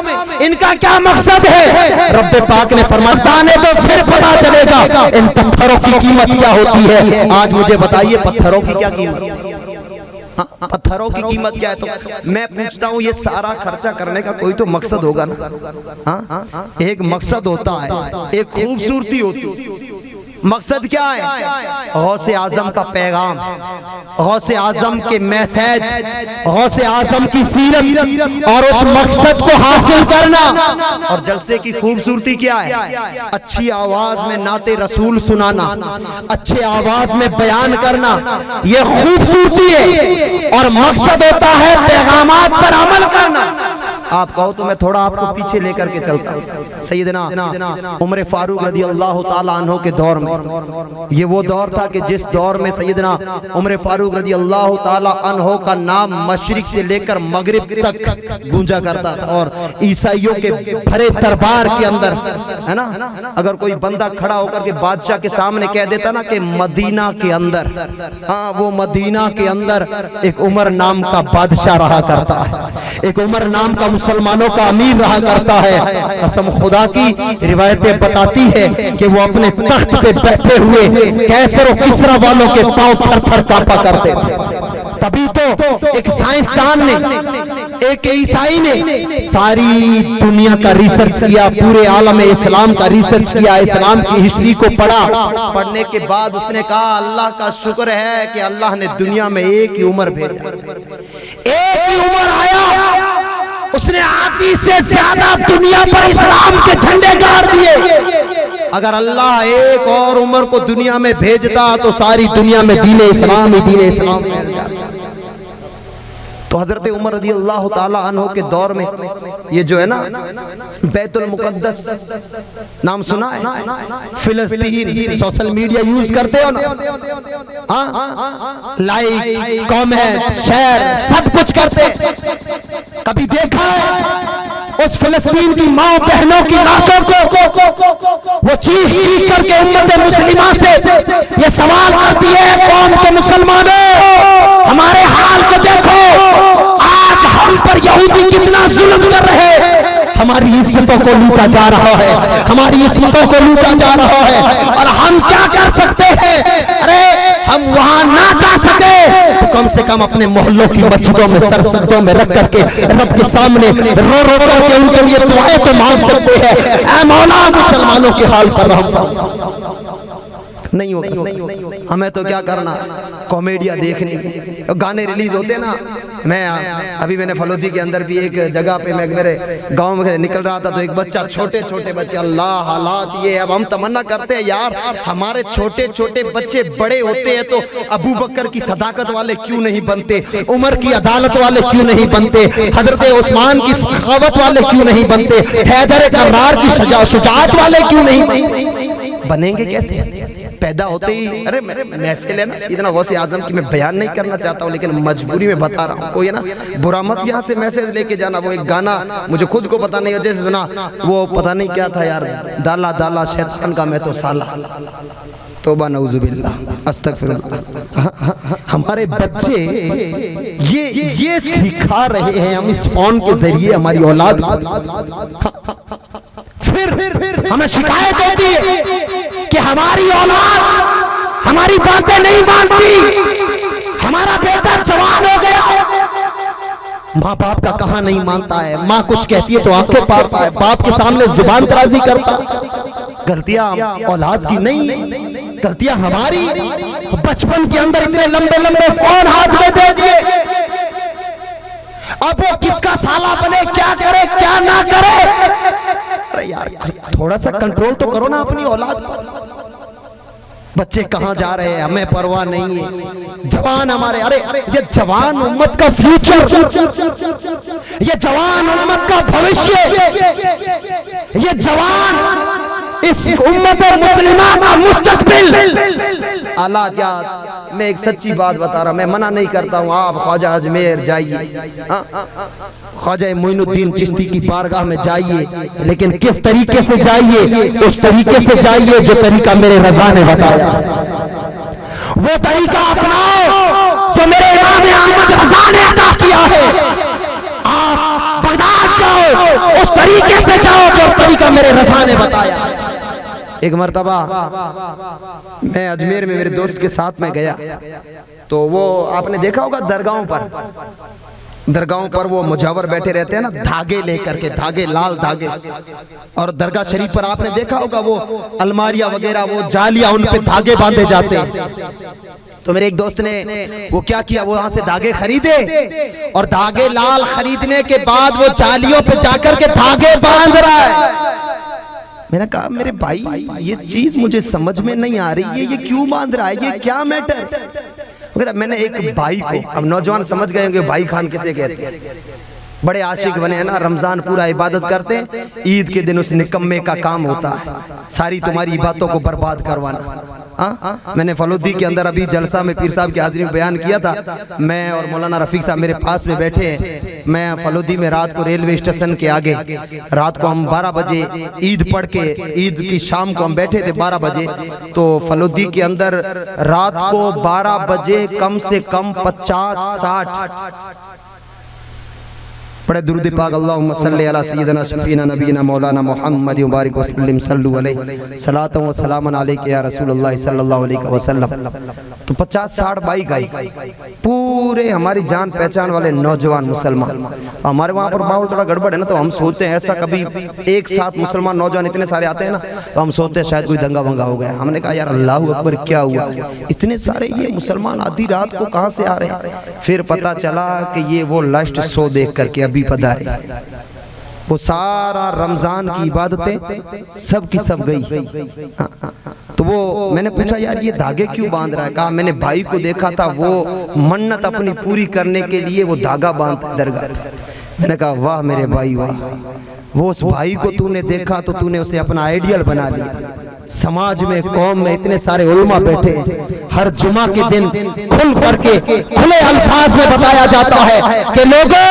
ان کا کیا مقصد ہے؟ رب پاک نے فرمایا دانے تو پھر پتا چلے گا ان پتھروں کی قیمت کیا ہوتی ہے. آج مجھے بتائیے پتھروں کی کیا قیمت, پتھروں کی قیمت کیا ہے؟ تو میں پوچھتا ہوں, یہ سارا خرچہ کرنے کا کوئی تو مقصد ہوگا نا. ایک مقصد ہوتا ہے, ایک خوبصورتی ہوتی ہے. مقصد کیا ہے؟ غوث اعظم کا پیغام, غوث اعظم کے میسج, غوث اعظم کی سیرت اور اس مقصد کو حاصل کرنا. اور جلسے کی خوبصورتی کیا ہے؟ اچھی آواز میں نعت رسول سنانا, اچھے آواز میں بیان کرنا, یہ خوبصورتی ہے. اور مقصد ہوتا ہے پیغامات پر عمل کرنا. آپ کہو تو میں تھوڑا آپ کو پیچھے لے کر کے چلتا ہوں۔ سیدنا عمر فاروق رضی اللہ تعالیٰ عنہ کے دور میں، یہ وہ دور تھا کہ جس دور میں سیدنا عمر فاروق رضی اللہ تعالیٰ عنہ کا نام مشرق سے لے کر مغرب تک گونجا کرتا تھا، اور عیسائیوں کے بھرے دربار کے اندر ہے نا، اگر کوئی بندہ کھڑا ہو کر کے بادشاہ کے سامنے کہہ دیتا نا کہ مدینہ کے اندر، ہاں وہ مدینہ کے اندر ایک عمر نام کا بادشاہ رہا کرتا ہے، ایک عمر نام کا مسلمانوں کا امیر رہا کرتا ہے۔ قسم خدا کی روایتیں بتاتی ہے کہ وہ اپنے تخت پہ بیٹھے ہوئے کیسر و کسرا والوں کے پاؤں تھر تھر کانپا کرتے تھے۔ تبھی تو ایک سائنسدان نے، ایک عیسائی نے ساری دنیا کا ریسرچ کیا، پورے عالم اسلام کا ریسرچ کیا، اسلام کی ہسٹری کو پڑھا۔ پڑھنے کے بعد اس نے کہا اللہ کا شکر ہے کہ اللہ نے دنیا میں ایک ہی عمر بھیجا، ایک ہی عمر آیا، اس نے آدھی سے زیادہ دنیا پر اسلام کے جھنڈے گاڑ دیے۔ اگر اللہ ایک اور عمر کو دنیا میں بھیجتا تو ساری دنیا میں دین اسلام ہی دین اسلام پھیل جاتا۔ تو حضرت عمر رضی اللہ تعالیٰ عنہ کے دور میں یہ جو ہے نا بیت المقدس نام سنا ہے؟ فلسطین، سوشل میڈیا یوز کرتے ہو نا، لائک کامنٹ شیئر سب کچھ کرتے، کبھی دیکھا ہے اس فلسطین کی ماں بہنوں کی لاشوں کو وہ چیخ چیخ کر کے امت مسلمہ سے یہ سوال کرتی ہے قوم کے مسلمانوں ہمارے حال کو دیکھو، آج ہم پر یہودی کتنا ظلم کر رہے ہیں، ہماری عزتوں کو لوٹا جا رہا ہے، ہماری عزتوں کو لوٹا جا رہا ہے، اور ہم کیا کر سکتے ہیں؟ ارے ہم وہاں نہ جا سکے تو کم سے کم اپنے محلوں کی مسجدوں میں سر سجدوں میں رکھ کر کے رب کے سامنے رو رو کر کے ان کے لیے دعائیں تو مانگ سکتے ہیں، اے مولا مسلمانوں کے حال پر رحم فرما۔ نہیں ہوگا، ہمیں تو کیا کرنا، کامیڈیا دیکھنی، گانے ریلیز ہوتے نا۔ ابھی میں نے فلودی کے اندر بھی ایک جگہ پہ میں میرے گاؤں میں نکل رہا تھا تو ایک بچہ، چھوٹے چھوٹے بچے، اللہ حالات یہ، اب ہم تمنا کرتے ہیں یار ہمارے چھوٹے چھوٹے بچے بڑے ہوتے ہیں تو ابو بکر کی صداقت والے کیوں نہیں بنتے، عمر کی عدالت والے کیوں نہیں بنتے، حضرت عثمان کی سخاوت والے کیوں نہیں بنتے، حیدر کرار کی شجاعت والے کیوں نہیں بنیں گے؟ کیسے پیدا ہوتے ہی، ارے محفل ہے نا سیدنا غوث اعظم کی، میں بیان نہیں کرنا چاہتا ہوں لیکن مجبوری میں بتا رہا ہوں، کوئی ہے نا برا مت یہاں سے میسج لے کے جانا۔ وہ ایک گانا مجھے خود کو پتا نہیں ہے، جیسے سنا وہ پتا نہیں کیا تھا یار، ڈالا ڈالا شیطان کا میں تو سالہ، توبہ نعوذ باللہ استغفر اللہ۔ ہمارے بچے یہ سکھا رہے ہیں ہم اس فون کے ذریعے ہماری اولاد، پھر ہمیں شکایت ہوتی ہے کہ ہماری اولاد ہماری باتیں نہیں مانتی، ہمارا بیٹا جوان ہو گیا، ماں باپ کا کہاں نہیں مانتا ہے، ماں کچھ کہتی ہے تو آنکھیں پھاڑتا ہے، باپ کے سامنے زبان درازی کرتا ہے۔ غلطیاں اولاد کی نہیں، غلطیاں ہماری، بچپن کے اندر اتنے لمبے لمبے فون ہاتھ میں دے دیے، اب وہ کس کا سالہ بنے، کیا کرے کیا نہ کرے۔ ارے یار تھوڑا سا کنٹرول تو کرو نا اپنی اولاد کو۔ بچے کہاں جا رہے ہیں ہمیں پرواہ نہیں ہے، جوان ہمارے، ارے یہ جوان امت کا فیوچر، یہ جوان امت کا بھوشیہ، یہ جوان اس امت مسلمہ کا مستقبل۔ اللہ کیا، میں ایک سچی بات بتا رہا، میں منع نہیں کرتا ہوں، آپ خواجہ اجمیر جائیے، خواجہ معین الدین چشتی کی بارگاہ میں جائیے، لیکن کس طریقے سے جائیے؟ اس طریقے سے جائیے جو طریقہ میرے رضا نے بتایا، وہ طریقہ اپناؤ جو میرے امام احمد رضا نے عطا کیا ہے۔ آپ بغداد جاؤ، اس طریقے سے جاؤ جو طریقہ میرے رضا نے بتایا۔ ایک مرتبہ میں اجمیر میں میرے دوست کے ساتھ میں گیا تو وہ آپ نے دیکھا ہوگا درگاہوں پر وہ مجاور بیٹھے رہتے ہیں نا، دھاگے لے کر کے، دھاگے لال دھاگے، اور درگاہ شریف پر آپ نے دیکھا ہوگا وہ الماریاں وغیرہ، وہ جالیاں، ان پہ دھاگے باندھے جاتے ہیں۔ تو میرے ایک دوست نے وہ کیا کیا، وہ وہاں سے دھاگے خریدے، اور دھاگے لال خریدنے کے بعد وہ جالیوں پہ جا کر کے دھاگے باندھ رہا ہے۔ میں نے کہا میرے بھائی یہ چیز مجھے سمجھ میں نہیں آ رہی ہے، یہ کیوں باندھ رہا ہے، یہ کیا میٹر؟ میں نے ایک بھائی کو، اب نوجوان سمجھ گئے ہوں گے بھائی خان کسے کہتے ہیں، بڑے عاشق بنے ہیں نا، رمضان پورا عبادت کرتے ہیں، عید کے دن اس نکمے کا کام ہوتا ہے ساری تمہاری عبادتوں کو برباد کروانا۔ میں نے فلودی کے اندر ابھی جلسہ میں پیر صاحب کی حاضری میں بیان کیا تھا، میں اور مولانا رفیق صاحب میرے پاس میں بیٹھے ہیں، میں فلودی میں رات کو ریلوے اسٹیشن کے آگے، رات کو ہم 12 بجے عید پڑھ کے، عید کی شام کو ہم بیٹھے تھے 12 بجے، تو فلودی کے اندر رات کو 12 بجے کم سے کم 50-60 پڑھے درود پاک اللہم صلی علی سیدنا شفینا نبینا مولانا محمد مبارک وسلم صلو علیہ صلاۃ و سلام علیک یا رسول اللہ صلی اللہ علیہ وسلم۔ تو 50-60 بائی گائی، پورے ہماری جان پہچان والے نوجوان مسلمان۔ ہمارے وہاں پر ماحول تھوڑا گڑبڑ ہے نا، تو ہم سوچتے ہیں ایسا کبھی ایک ساتھ مسلمان نوجوان اتنے سارے آتے ہیں نا، تو ہم سوچتے ہیں شاید کوئی دنگا ونگا ہو گیا۔ ہم نے کہا یار اللہ اکبر کیا ہوا، اتنے سارے یہ مسلمان آدھی رات کو کہاں سے آ رہے ہیں؟ پھر پتہ چلا کہ یہ وہ لاسٹ شو دیکھ کر کے ابھی پدارے، وہ سارا رمضان کی عبادتیں سب کی سب گئی۔ تو وہ میں نے پوچھا یار یہ دھاگے کیوں باندھ رہا ہے؟ کہا میں نے بھائی کو دیکھا تھا، وہ منت اپنی پوری کرنے کے لیے وہ دھاگا باندھتا ہے درگاہ۔ میں نے کہا واہ میرے بھائی واہ، وہ اس بھائی کو تو نے دیکھا تو تو نے اسے اپنا آئیڈیل بنا لیا۔ سماج میں قوم میں اتنے سارے علماء بیٹھے ہیں، ہر جمعہ کے دن کھل کر کے کھلے الفاظ میں بتایا جاتا ہے کہ لوگوں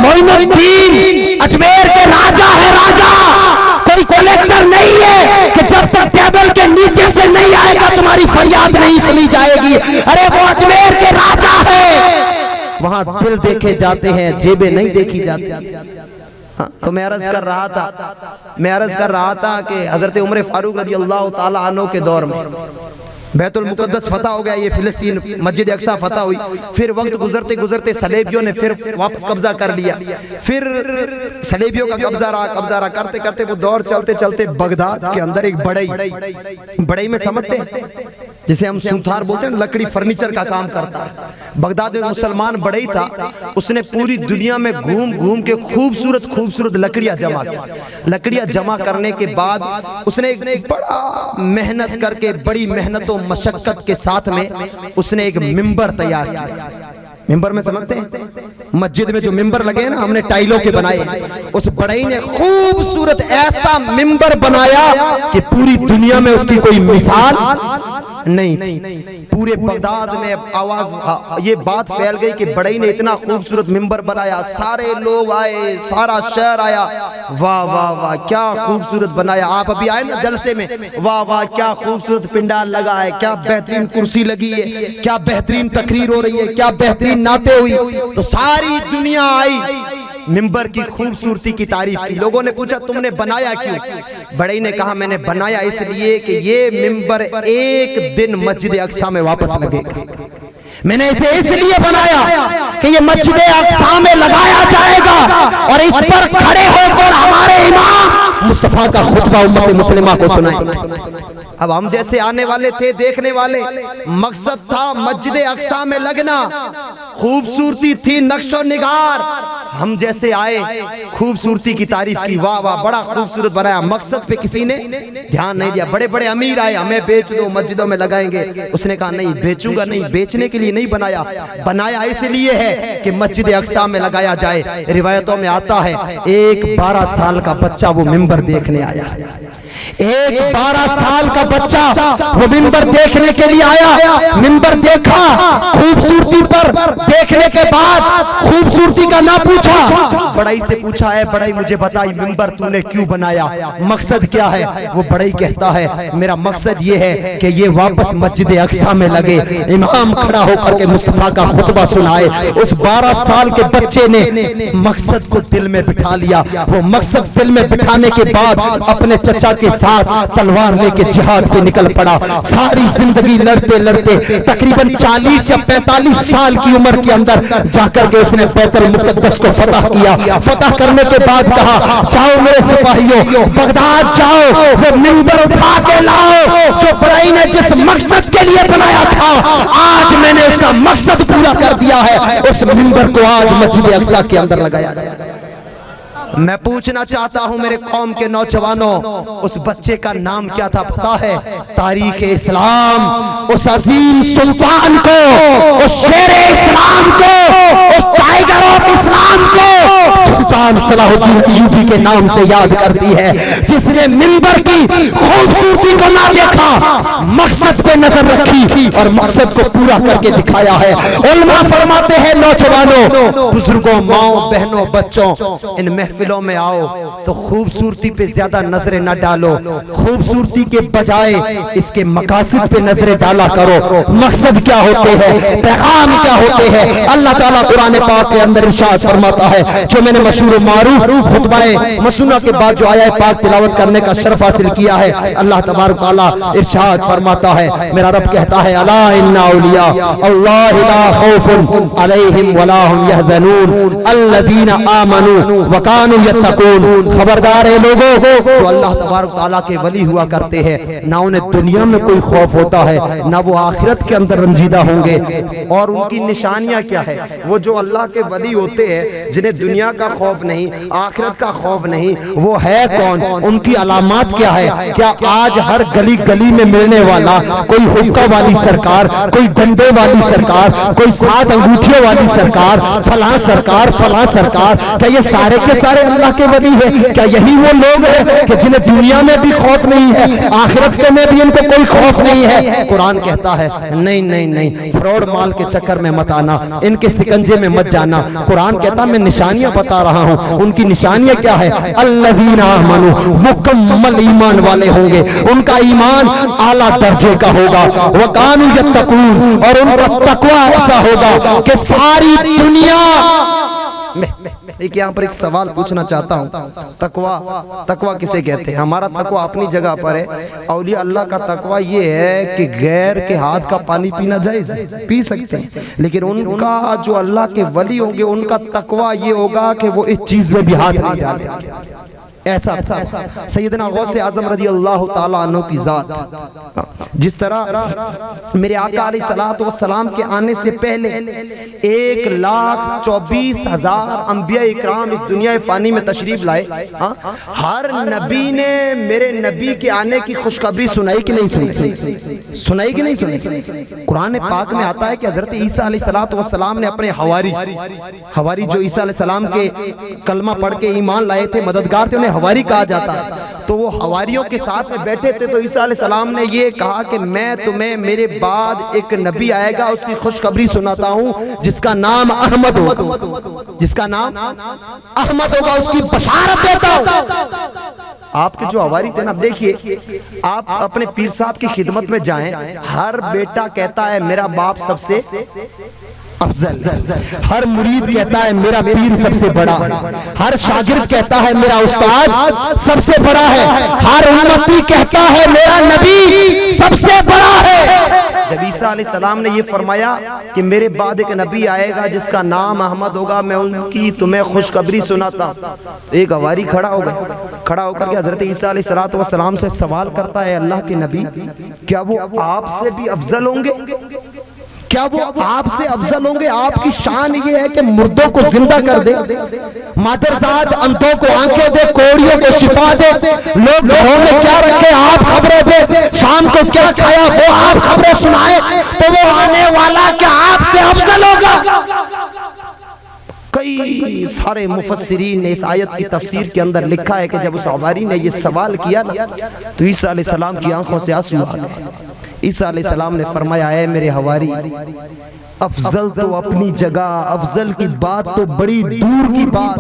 معین الدین اجمیر کے راجہ ہے، راجہ کوئی کلیکٹر نہیں ہے کہ جب تک ٹیبل کے نیچے سے نہیں آئے گا تمہاری فریاد نہیں سنی جائے گی۔ ارے وہ اجمیر کے راجہ ہے، وہاں دل دیکھے جاتے ہیں، جیبیں نہیں دیکھی جاتی۔ تو میں عرض کر رہا تھا کہ حضرت عمر فاروق رضی اللہ تعالی عنہ کے دور میں بیت المقدس فتح ہو گیا، یہ فلسطین مسجد اقصی فتح ہوئی، پھر وقت گزرتے گزرتے صلیبیوں نے پھر واپس قبضہ کر لیا، پھر صلیبیوں کا قبضہ رہا کرتے کرتے وہ دور چلتے چلتے بغداد کے اندر ایک بڑئی میں سمجھتے ہیں جسے ہم سنتھار بولتے ہیں، لکڑی فرنیچر کا کام کرتا ہے۔ بغداد میں مسلمان بڑئی تھا، اس نے پوری دنیا میں گھوم کے خوبصورت لکڑیاں جمع کرنے کے بعد اس نے ایک بڑا محنت کر کے، بڑی محنت و مشقت کے ساتھ میں اس نے ایک ممبر تیار کیا۔ ممبر میں سمجھتے ہیں مسجد میں جو ممبر لگے ہیں نا، ہم نے ٹائلوں کے بنائے، اس بڑئی نے خوبصورت ایسا ممبر بنایا کہ پوری دنیا میں اس کی کوئی مثال نہیں تھی۔ پورے بغداد میں آواز یہ بات پھیل گئی کہ بڑئی نے اتنا خوبصورت ممبر بنایا، سارے لوگ آئے، سارا شہر آیا، واہ واہ واہ کیا خوبصورت بنایا۔ آپ ابھی آئے نا جلسے میں، واہ واہ کیا خوبصورت پنڈال لگا ہے، کیا بہترین کرسی لگی ہے، کیا بہترین تقریر ہو رہی ہے، کیا بہترین نعتیں ہوئی۔ تو ساری دنیا آئی، ممبر کی خوبصورتی کی تعریف کی۔ لوگوں نے پوچھا تم نے بنایا کیوں؟ بڑئی نے کہا میں نے بنایا اس لیے کہ یہ ممبر ایک دن مسجد اقصی میں واپس لگے گا۔ میں نے اسے اس لیے بنایا کہ یہ مسجد اقصی میں لگایا جائے گا اور اس پر کھڑے ہو کر ہمارے امام مصطفیٰ کا خطبہ امت مسلمہ کو سنائیں۔ اب ہم جیسے آنے والے تھے، دیکھنے والے، مقصد تھا مسجد اقصی میں لگنا، خوبصورتی تھی نقش و نگار، ہم جیسے آئے خوبصورتی کی تعریف کی، واہ واہ بڑا خوبصورت بنایا، مقصد پہ کسی نے دھیان نہیں دیا۔ بڑے بڑے امیر آئے، ہمیں بیچ دو، مسجدوں میں لگائیں گے۔ اس نے کہا نہیں بیچوں گا نہیں، بیچنے کے لیے نہیں بنایا اس لیے ہے کہ مسجد اقصی میں لگایا جائے۔ روایتوں میں آتا ہے ایک 12 سال کا بچہ وہ ممبر دیکھنے آیا، ایک 12 سال کا بچہ وہ ممبر دیکھنے کے لیے آیا، ممبر دیکھا، خوبصورتی پر دیکھنے کے بعد خوبصورتی کا نہ پوچھا، بڑائی سے پوچھا ہے بڑائی مجھے بتائی ممبر تو نے کیوں بنایا، مقصد کیا ہے؟ وہ بڑائی کہتا ہے میرا مقصد یہ ہے کہ یہ واپس مسجد اقصی میں لگے، امام کھڑا ہو کر کے مصطفیٰ کا خطبہ سنائے۔ اس 12 سال کے بچے نے مقصد کو دل میں بٹھا لیا، وہ مقصد دل میں بٹھانے کے بعد اپنے چچا کے ساتھ تلوار لے کے جہاد پہ نکل پڑا۔ ساری زندگی لڑتے لڑتے تقریباً 40 یا 45 سال کی عمر کے اندر جا کر کے اس نے بیت المقدس کو فتح کیا۔ فتح کرنے کے بعد کہا جاؤ میرے سپاہیوں بغداد جاؤ، وہ ممبر اٹھا کے لاؤ جو بڑائی نے جس مقصد کے لیے بنایا تھا، آج میں نے اس کا مقصد پورا کر دیا ہے۔ اس ممبر کو آج مسجد اقصی کے اندر لگایا جائے۔ میں پوچھنا چاہتا ہوں میرے قوم کے نوجوانوں، اس بچے کا نام کیا تھا پتہ ہے؟ تاریخ اسلام، اس عظیم سلطان کو، اس شیر اسلام کو، اس ٹائیگر آف اسلام کو امام صلاح الدین ایوبی کے نام سے یاد کرتی ہے، جس نے منبر کی خوبصورتی کو نہ دیکھا، مقصد پہ نظر رکھی اور مقصد کو پورا کر کے دکھایا ہے۔ علماء فرماتے ہیں نوجوانوں، بزرگوں، ماؤں، بہنوں، بچوں، ان محفلوں میں آؤ تو خوبصورتی پہ زیادہ نظریں نہ ڈالو، خوبصورتی کے بجائے اس کے مقاصد پہ نظریں ڈالا کرو۔ مقصد کیا ہوتے ہیں، پیغام کیا ہوتے ہیں؟ اللہ تعالیٰ قرآن پاک کے اندر ارشاد فرماتا ہے، جو میں نے مشہور و معروف خطبہ مسنہ کے بعد جو آیہ پاک تلاوت کرنے کا شرف حاصل کیا ہے، اللہ تبارک تعالیٰ ارشاد فرماتا ہے، میرا رب کہتا ہے الا ان اولیاء اللہ لا خوف علیہم ولا هم يحزنون الذین آمنوا وکانوا یتقون۔ خبردار ہے لوگوں، جو اللہ تبارک تعالیٰ کے ولی ہوا کرتے ہیں، نہ انہیں دنیا میں کوئی خوف ہوتا ہے، نہ وہ آخرت کے اندر رنجیدہ ہوں گے۔ اور ان کی نشانیاں کیا ہے؟ وہ جو اللہ کے ولی ہوتے ہیں، جنہیں دنیا کا خوف نہیں، آخرت کا خوف نہیں، وہ ہے کون؟ ان کی علامات کیا ہے؟ کیا آج ہر گلی گلی میں ملنے والا کوئی حقہ والی سرکار، کوئی ڈنڈے والی سرکار، کوئی 7 انگوٹھیوں والی سرکار، فلاں سرکار، فلاں سرکار، کیا یہ سارے کے سارے اللہ کے ولی ہیں؟ کیا یہی وہ لوگ ہیں کہ جنہیں دنیا میں بھی خوف نہیں ہے، آخرت کے میں بھی ان کو کوئی خوف نہیں ہے؟ قرآن کہتا ہے نہیں نہیں نہیں، فراڈ مال کے چکر میں مت آنا، ان کے سکنجے میں مت جانا۔ قرآن کہتا میں نشانیاں بتا رہا ہوں، ان کی نشانیاں کیا ہے؟ الذین آمنوا، مکمل ایمان والے ہوں گے، ان کا ایمان اعلیٰ درجے کا ہوگا، وکانوا یتقون، اور ان کا تقوی ایسا ہوگا کہ ساری دنیا ایک یہاں پر ایک سوال پوچھنا چاہتا ہوں، تقوی کسے کہتے ہیں؟ ہمارا تقوی اپنی جگہ پر ہے، اولیاء اللہ کا تقوی یہ ہے کہ غیر کے ہاتھ کا پانی پینا جائز ہے، پی سکتے ہیں، لیکن ان کا جو اللہ کے ولی ہوں گے ان کا تقوی یہ ہوگا کہ وہ اس چیز میں بھی ہاتھ نہیں ڈالیں گے۔ ایسا سیدنا غوث اعظم رضی اللہ تعالیٰ عنہ کی ذات، جس طرح میرے آقا علیہ الصلوۃ والسلام کے آنے سے پہلے 1,24,000 انبیاء اکرام اس دنیا فانی میں تشریف لائے، ہر نبی نے میرے نبی کے آنے کی خوشخبری سنائی کہ نہیں سنائی؟ سنائی کہ نہیں سنائی؟ قرآن پاک میں آتا ہے کہ حضرت عیسیٰ علیہ الصلوۃ والسلام نے اپنے حواری جو عیسیٰ علیہ السلام کے کلمہ پڑھ کے ایمان لائے تھے، مددگار تھے، انہیں حواری کہا جاتا ہے، تو وہ حواریوں کے ساتھ میں بیٹھے تھے، تو عیسیٰ علیہ السلام نے یہ کہا کہ میں تمہیں میرے بعد ایک نبی آئے گا، اس کی خوشخبری سناتا ہوں، جس کا نام احمد ہوگا، جس کا نام احمد ہوگا، اس کی بشارت دیتا ہوں۔ آپ کے جو حواری تھے نا، اب دیکھیے، آپ اپنے پیر صاحب کی خدمت میں جائیں، ہر بیٹا کہتا ہے میرا باپ سب سے افضل، ہر مرید کہتا ہے میرا پیر سب سے بڑا ہے، ہر شاگرد کہتا ہے میرا استاد سب سے بڑا ہے، ہر امتی کہتا ہے میرا نبی سب سے بڑا ہے۔ جب عیسیٰ علیہ السلام نے یہ فرمایا کہ میرے بعد ایک نبی آئے گا جس کا نام احمد ہوگا، میں ان کی تمہیں خوشخبری سناتا ہوں، ایک حواری کھڑا ہو کر کے حضرت عیسیٰ علیہ السلام سے سوال کرتا ہے، اللہ کے نبی کیا وہ آپ سے بھی افضل ہوں گے؟ کیا وہ آپ سے افضل ہوں گے؟ آپ کی شان یہ ہے کہ مردوں کو زندہ کر دے، مادرزاد اندھوں کو آنکھیں دے، کوڑیوں کو شفا دے، لوگ گھروں میں کیا رکھے آپ خبریں دے، شام کو کیا کھایا وہ آپ خبریں سنائے، تو وہ آنے والا کیا آپ سے افضل ہوگا؟ کئی سارے مفسرین نے اس آیت کی تفسیر کے اندر لکھا ہے کہ جب اس حواری نے یہ سوال کیا نا، تو عیسیٰ علیہ السلام کی آنکھوں سے آنسو آ گئے۔ عیسیٰ علیہ السلام نے فرمایا، اے میرے حواری، افضل تو اپنی جگہ، افضل کی بات تو بڑی دور کی بات،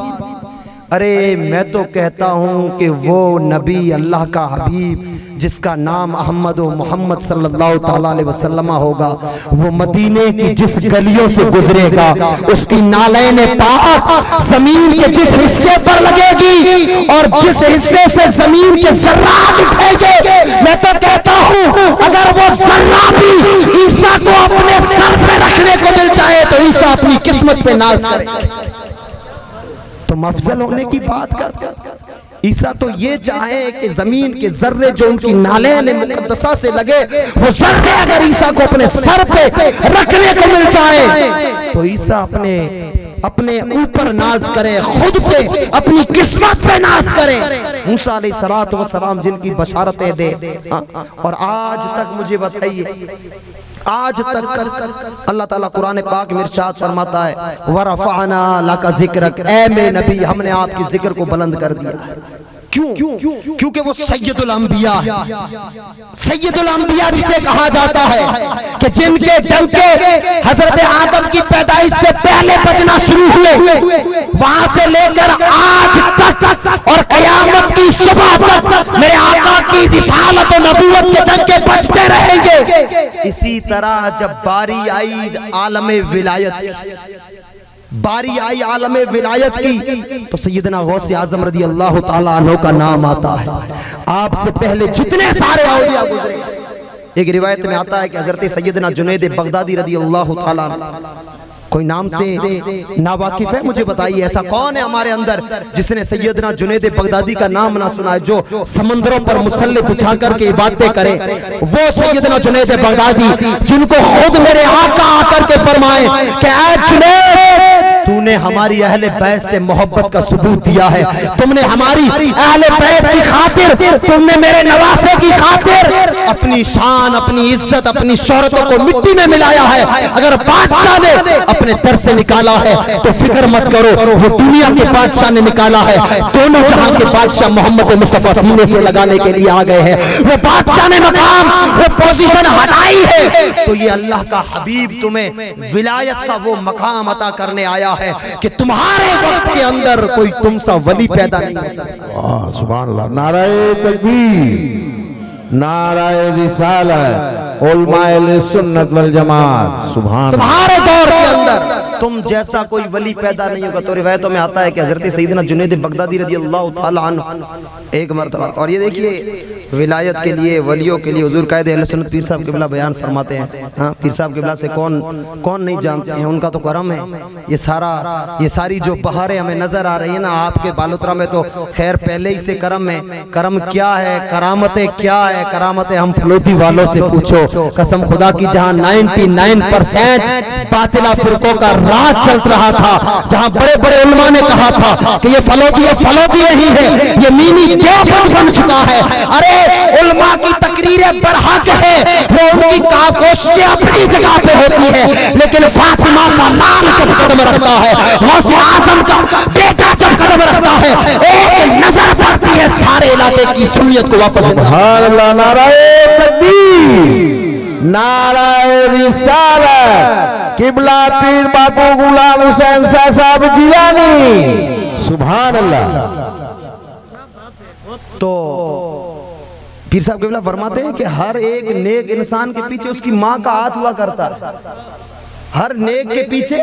ارے میں تو کہتا ہوں کہ وہ نبی اللہ کا حبیب جس کا نام احمد و محمد صلی اللہ تعالیٰ علیہ وسلم ہوگا، وہ مدینے کی جس گلیوں سے گزرے گا، اس کی نالین پاک زمین کے جس حصے پر لگے گی اور جس حصے سے زمین کے ذرات اٹھے گے، میں تو کہتا ہوں اگر وہ ذرہ بھی عیسیٰ کو اپنے سر پہ رکھنے کو مل جائے تو عیسیٰ اپنی قسمت پہ ناز کرے گا۔ تم افضل ہونے کی بات کرتے، عیسیٰ تو یہ چاہے کہ زمین کے ذرے جو ان کی نالین مقدسہ سے لگے، وہ ذرے اگر عیسیٰ کو اپنے سر پہ رکھنے کو مل جائے تو عیسیٰ اپنے اوپر ناز کرے، خود پہ اپنی قسمت پہ ناز کرے۔ موسیٰ علیہ السلام جن کی بشارتیں دے، اور آج تک مجھے بتائیے آج تک اللہ تعالیٰ قرآن پاک میں ارشاد فرماتا ہے وَرَفَعْنَا لَكَ ذِكْرَكَ، اے میرے نبی ہم نے آپ کی ذکر کو بلند کر دیا. کیوں؟ کیونکہ وہ سید الانبیاء، سید الانبیاء جسے کہا جاتا ہے کہ جن کے ڈنکے حضرت آدم کی پیدائش سے پہلے بجنا شروع ہوئے، وہاں سے لے کر آج تک اور قیامت کی صبح تک میرے آقا کی رسالت و نبوت کے ڈنکے بجتے رہیں گے. اسی طرح جب باری آئی عالم ولایت، باری آئی عالم ولایت کی، تو سیدنا غوث اعظم رضی اللہ تعالیٰ عنہ کا نام آتا ہے. آپ سے پہلے جتنے سارے اولیاء گزرے، ایک روایت میں آتا ہے کہ حضرت سیدنا جنید بغدادی رضی اللہ تعالیٰ عنہ، کوئی نام سے ناواقف ہے مجھے بتائیے ایسا کون ہے ہمارے اندر جس نے سیدنا جنید بغدادی کا نام نہ سنا ہے، جو سمندروں پر مسلح بچھا کر کے عبادتیں کرے؟ وہ سیدنا جنید بغدادی جن کو خود میرے آقا آ کر کے فرمائے کہ اے جنید تو نے ہماری اہل بیت سے محبت کا ثبوت دیا ہے، تم نے ہماری اہل بیت کی خاطر، تم نے میرے نواسے کی خاطر اپنی شان، اپنی عزت، اپنی شہرتوں کو مٹی میں ملایا ہے. اگر بادشاہ نے اپنے در سے نکالا ہے تو فکر مت کرو، وہ دنیا کے بادشاہ نے نکالا ہے. دونوں جہاں کے بادشاہ محمد مصطفیٰ سینے سے لگانے کے لیے آ گئے ہیں. وہ بادشاہ نے مقام، وہ پوزیشن ہٹائی ہے، تو یہ اللہ کا حبیب تمہیں ولایت کا وہ مقام عطا کرنے آیا ہے کہ تمہارے وقت کے اندر کوئی تم سا ولی پیدا نہیں ہو سکتا. سبحان اللہ. نعرہ تکبیر، نعرہ رسالت، علماء سنت والجماعت. سبحان اللہ. تمہارے دور کے اندر تم جیسا کوئی ولی پیدا نہیں ہوگا. تو روایتوں میں آتا ہے کہ حضرت سیدنا جنید بغدادی رضی اللہ تعالی عنہ ایک مرتبہ، اور یہ دیکھیے ولایت کے لیے، ولیوں کے لیے حضور قائد اہل سنت پیر صاحب قبلہ بیان فرماتے ہیں. ہاں، پیر صاحب قبلہ سے کون نہیں جانتے ہیں، ان کا تو کرم ہے. یہ ساری جو بہاریں ہمیں نظر آ رہی ہیں نا آپ کے بالوترا میں، تو خیر پہلے ہی سے کرم ہے. کرم کیا ہے، کرامتیں کیا ہے؟ کرامتیں ہم فلوتی والوں سے پوچھو. قسم خدا کی، جہاں 99% باطلہ فرقوں کا راج چل رہا تھا، جہاں بڑے بڑے علماء نے کہا تھا کہ یہ فلوتی نہیں ہے، یہ مینی دیوبند بن چکا ہے. ارے علماء کی تقریریں برحق ہے، وہ ان کی کوششیں اپنی جگہ پہ ہوتی ہے، لیکن فاطمہ کا نام جب قدم رکھتا ہے، غوث اعظم کا بیٹا جب قدم رکھتا ہے، ایک نظر پڑتی ہے سارے علاقے کی سنیت کو واپس. سبحان اللہ. نعرہ تکبیر، نعرہ رسالت، قبلہ پیر باپو غلام حسین صاحب جیلانی. سبحان اللہ. تو پیر صاحب قبلہ فرماتے ہیں کہ ہر ایک نیک انسان کے پیچھے اس کی ماں کا ہاتھ ہوا کرتا ہے. ہر نیک کے پیچھے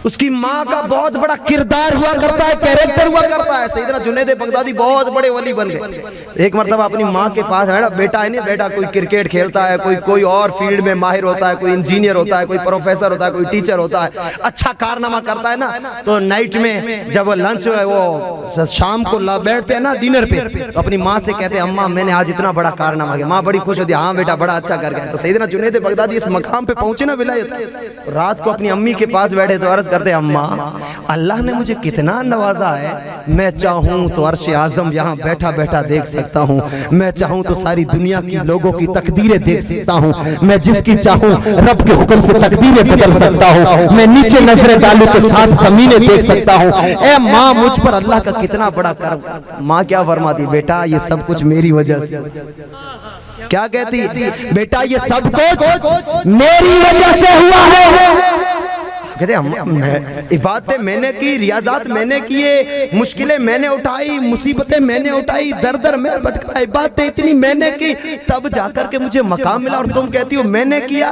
اس کی ماں کا بہت بڑا کردار ہوا کرتا ہے، کیریکٹر ہوا کرتا ہے. سیدنا جنید بغدادی بہت بڑے ولی بن گئے. ایک مرتبہ اپنی ماں کے پاس ہے، بیٹا ہے نہیں، بیٹا کوئی کرکٹ کھیلتا ہے، کوئی اور فیلڈ میں ماہر ہوتا ہے، کوئی انجینئر ہوتا ہے، کوئی پروفیسر ہوتا ہے، کوئی ٹیچر ہوتا ہے، اچھا کارنامہ کرتا ہے نا. تو نائٹ میں جب لنچ وہ شام کو بیٹھتے ہیں نا ڈنر پہ، تو اپنی ماں سے کہتے ہیں اماں میں نے آج اتنا بڑا کارنامہ کیا. ماں بڑی خوش ہوتی ہے، ہاں بیٹا بڑا اچھا کر گیا. تو سیدنا جنید بغدادی اس مقام پہ پہنچے نا ولایت، رات کو اپنی امی کے پاس بیٹھے تو عرض کرتے اماں اللہ نے مجھے کتنا نوازا ہے، میں چاہوں تو عرش اعظم یہاں بیٹھا بیٹھا دیکھ سکتا ہوں، میں چاہوں تو ساری دنیا کی لوگوں کی تقدیریں دیکھ سکتا ہوں، میں جس کی چاہوں رب کے حکم سے تقدیریں بدل سکتا ہوں، میں نیچے نظر ڈالوں کے ساتھ زمینیں دیکھ سکتا ہوں. اے ماں مجھ پر اللہ کا کتنا بڑا کرم. ماں کیا فرماتی؟ بیٹا یہ سب کچھ میری وجہ سے. کیا کہتی؟ بیٹا یہ سب کچھ میری وجہ سے ہوا ہے. کہتے ہیں عبادتیں میں نے کی، ریاضات میں نے کیے، مشکلیں میں نے اٹھائی، مصیبتیں میں نے اٹھائی، در میں بھٹکا، عبادتیں اتنی میں نے کی، تب جا کر کے مجھے مقام ملا، اور تم کہتی ہو میں نے کیا.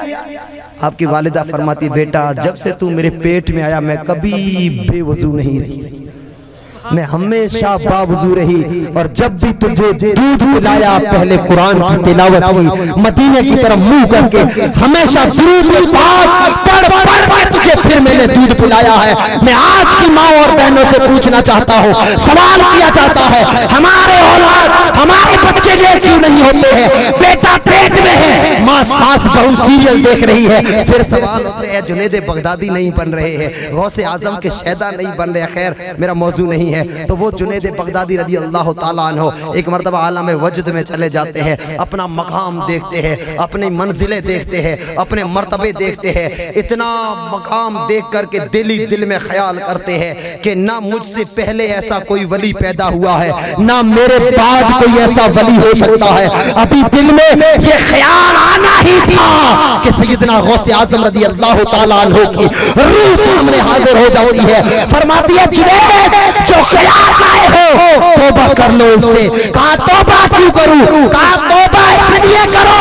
آپ کی والدہ فرماتی بیٹا جب سے تو میرے پیٹ میں آیا میں کبھی بے وضو نہیں رہی، میں ہمیشہ باوضو رہی، اور جب بھی تجھے دودھ پلایا پہلے قرآن کی تلاوت کی، مدینے کی طرف منہ کر کے ہمیشہ درود پاک پڑھ پڑھ کے تجھے پھر میں نے نے دودھ پلایا ہے. میں آج کی ماں اور بہنوں سے پوچھنا چاہتا ہوں, سوال کیا جاتا ہے ہمارے اولاد ہمارے بچے نیک کیوں نہیں ہوتے ہیں؟ بیٹا پیٹ میں ہے, ماں ساس بہو سیریل دیکھ رہی ہے, پھر سوال ہوتے ہیں جنید بغدادی نہیں بن رہے ہیں, غوث اعظم کے شہدا نہیں بن رہے. خیر میرا موضوع نہیں ہے. تو وہ جنید بغدادی رضی اللہ تعالیٰ عنہ ایک مرتبہ عالم وجد میں چلے جاتے ہیں, اپنا مقام دیکھتے ہیں, اپنی منزلیں دیکھتے ہیں, اپنے مرتبے دیکھتے ہیں. اتنا مقام دیکھ کر کے دل میں خیال کرتے ہیں کہ نہ مجھ سے پہلے ایسا کوئی ولی پیدا ہوا ہے, نہ میرے بعد کوئی ایسا ولی ہو سکتا ہے. ابھی دل میں یہ خیال آنا ہی تھا کہ سیدنا غوث اعظم رضی اللہ تعالیٰ عنہ کی روح سامنے حاضر ہو جاتی ہے. فرماتی ہے جنید جو خیال آئے ہو توبہ کر لو اس سے. کہا توبہ کیوں کروں؟ کہا توبہ اس لیے کرو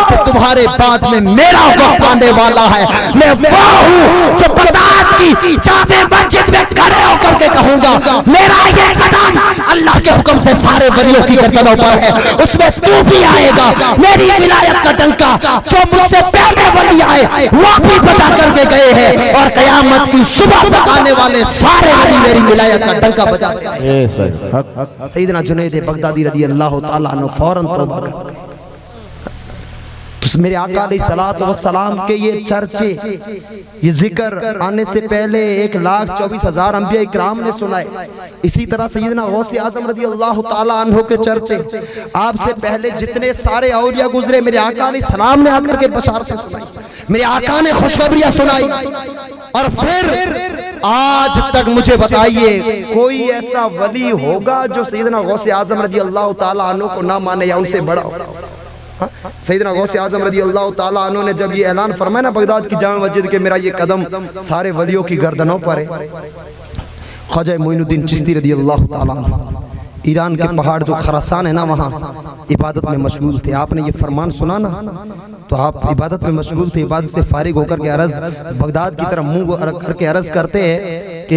کہ تمہارے بعد میں میرا وقت آنے والا ہے. میں وہ ہوں جو بغداد کی جامع مسجد میں کھڑے ہو کر کے کہوں گا میرا یہ قدم اللہ کے حکم سے سارے ولیوں کی گردنوں پر ہے, اس میں تو بھی آئے گا. میری ولایت کا ڈنکا جو مجھ سے پہلے ولی آئے وہ بھی بتا کر کے گئے ہیں, اور قیامت کی صبح تک آنے والے سارے ولی میری ولایت کا ڈنکا بجاتے ہیں. سیدنا جنید بغدادی رضی اللہ تعالیٰ عنہ فوراً توبہ کر گئے. میرے آقا علیہ الصلوۃ والسلام کے یہ چرچے, یہ ذکر آنے سے پہلے 1,24,000 انبیاء اکرام نے سنائے. اسی طرح سیدنا غوث اعظم رضی اللہ تعالیٰ عنہ کے چرچے آپ سے پہلے جتنے سارے اولیاء گزرے میرے آقا علیہ السلام نے آ کر کے بشارتیں سنائی, میرے آقا نے خوشخبریاں سنائی. اور پھر آج تک مجھے بتائیے کوئی ایسا ولی ہوگا جو سیدنا غوث اعظم رضی اللہ تعالیٰ عنہ کو نہ مانے یا ان سے بڑا ہو؟ سیدنا غوث اعظم رضی اللہ تعالیٰ عنہ نے جب یہ اعلان فرمایا نا بغداد کی جامع مسجد کے میرا یہ قدم سارے ولیوں کی گردنوں پر ہے, خواجہ معین الدین چشتی رضی اللہ تعالیٰ عنہ ایران کے پہاڑ جو خراسان ہے نا وہاں عبادت میں مشغول تھے. آپ نے یہ فرمان سنا نا تو آپ عبادت میں مشغول تھے, عبادت سے فارغ ہو کر کے عرض بغداد کی طرف منہ کر کے عرض کرتے ہیں کہ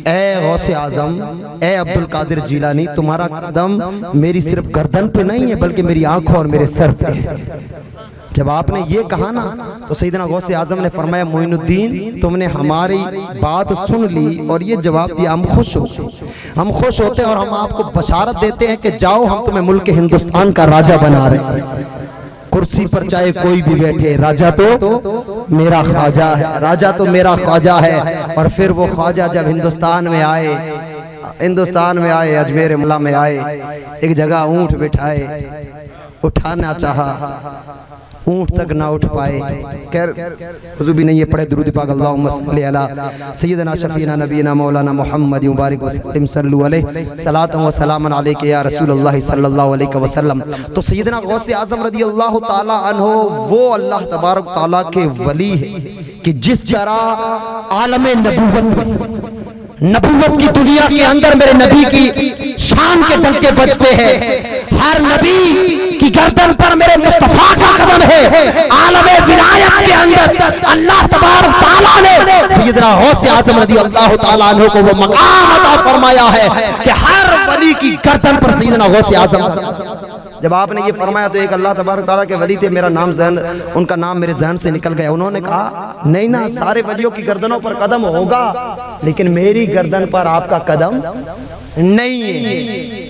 اے غوث اعظم, اے عبد القادر جیلانی, تمہارا قدم میری صرف گردن پہ نہیں ہے بلکہ میری آنکھوں اور میرے سر پہ ہے. جب آپ نے یہ کہا نا تو سیدنا غوث اعظم نے فرمایا معین الدین تم نے ہماری بات سن لی اور یہ جواب دیا, ہم خوش ہوتے ہیں اور ہم آپ کو بشارت دیتے ہیں کہ جاؤ ہم تمہیں ملک ہندوستان کا راجہ بنا رہے ہیں. کرسی پر چاہے کوئی بھی بیٹھے, راجہ تو میرا خواجہ ہے, راجہ تو میرا خواجہ ہے. اور پھر وہ خواجہ جب ہندوستان میں آئے اجمیر ملا میں آئے, ایک جگہ اونٹ بٹھائے, اٹھانا چاہا اونٹ تک نہ اٹھ پائے. خیر حضور بھی نہیں ہے, پڑھے درود پاک اللہم صلی علی سیدنا شفیعنا نبینا مولانا محمد مبارک وسلم صلو علیہ صلاۃ و سلام علیک یا رسول اللہ صلی اللہ علیہ وسلم. تو سیدنا غوث اعظم رضی اللہ تعالی عنہ وہ اللہ تبارک تعالیٰ کے ولی ہے کہ جس طرح عالم نبوت کی دنیا کے اندر میرے نبی کی شان کے ڈنکے بجتے ہیں, ہر نبی کی گردن پر میرے مصطفیٰ کا قدم ہے. عالم ولایت کے اندر اللہ تبارک تعالیٰ نے سیدنا غوث اعظم رضی اللہ تعالیٰ عنہ کو وہ مقام عطا فرمایا ہے کہ ہر ولی کی گردن پر سیدنا غوث اعظم. جب آپ نے یہ فرمایا تو ایک اللہ تبارک تعالیٰ کے ولی تھے, میرا نام ان کا نام میرے ذہن سے نکل گیا. انہوں نے کہا نہیں نا, سارے ولیوں کی گردنوں پر قدم ہوگا لیکن میری گردن پر آپ کا قدم نہیں ہے.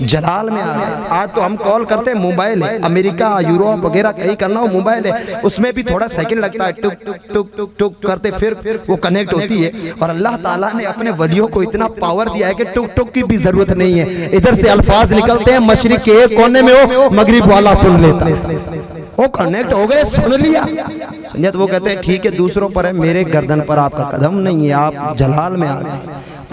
جلال میں آگئے. آج تو ہم کال کرتے ہیں موبائل ہے, امریکہ یوروپ وغیرہ کہیں کرنا ہو موبائل ہے, اس میں بھی تھوڑا سیکنڈ لگتا ہے, ٹک ٹک ٹک ٹک ٹک کرتے پھر وہ کنیکٹ ہوتی ہے. اور اللہ تعالیٰ نے اپنے ولیوں کو اتنا پاور دیا ہے کہ ٹک ٹک کی بھی ضرورت نہیں ہے. ادھر سے الفاظ نکلتے ہیں, مشرق کے ایک کونے میں ہو مغرب والا سن لیتا ہے, وہ کنیکٹ ہو گئے, سن لیا. سنیت وہ کہتے ہیں ٹھیک ہے دوسروں پر ہے, میرے گردن پر آپ کا قدم نہیں ہے, آپ جلال میں آ گئے.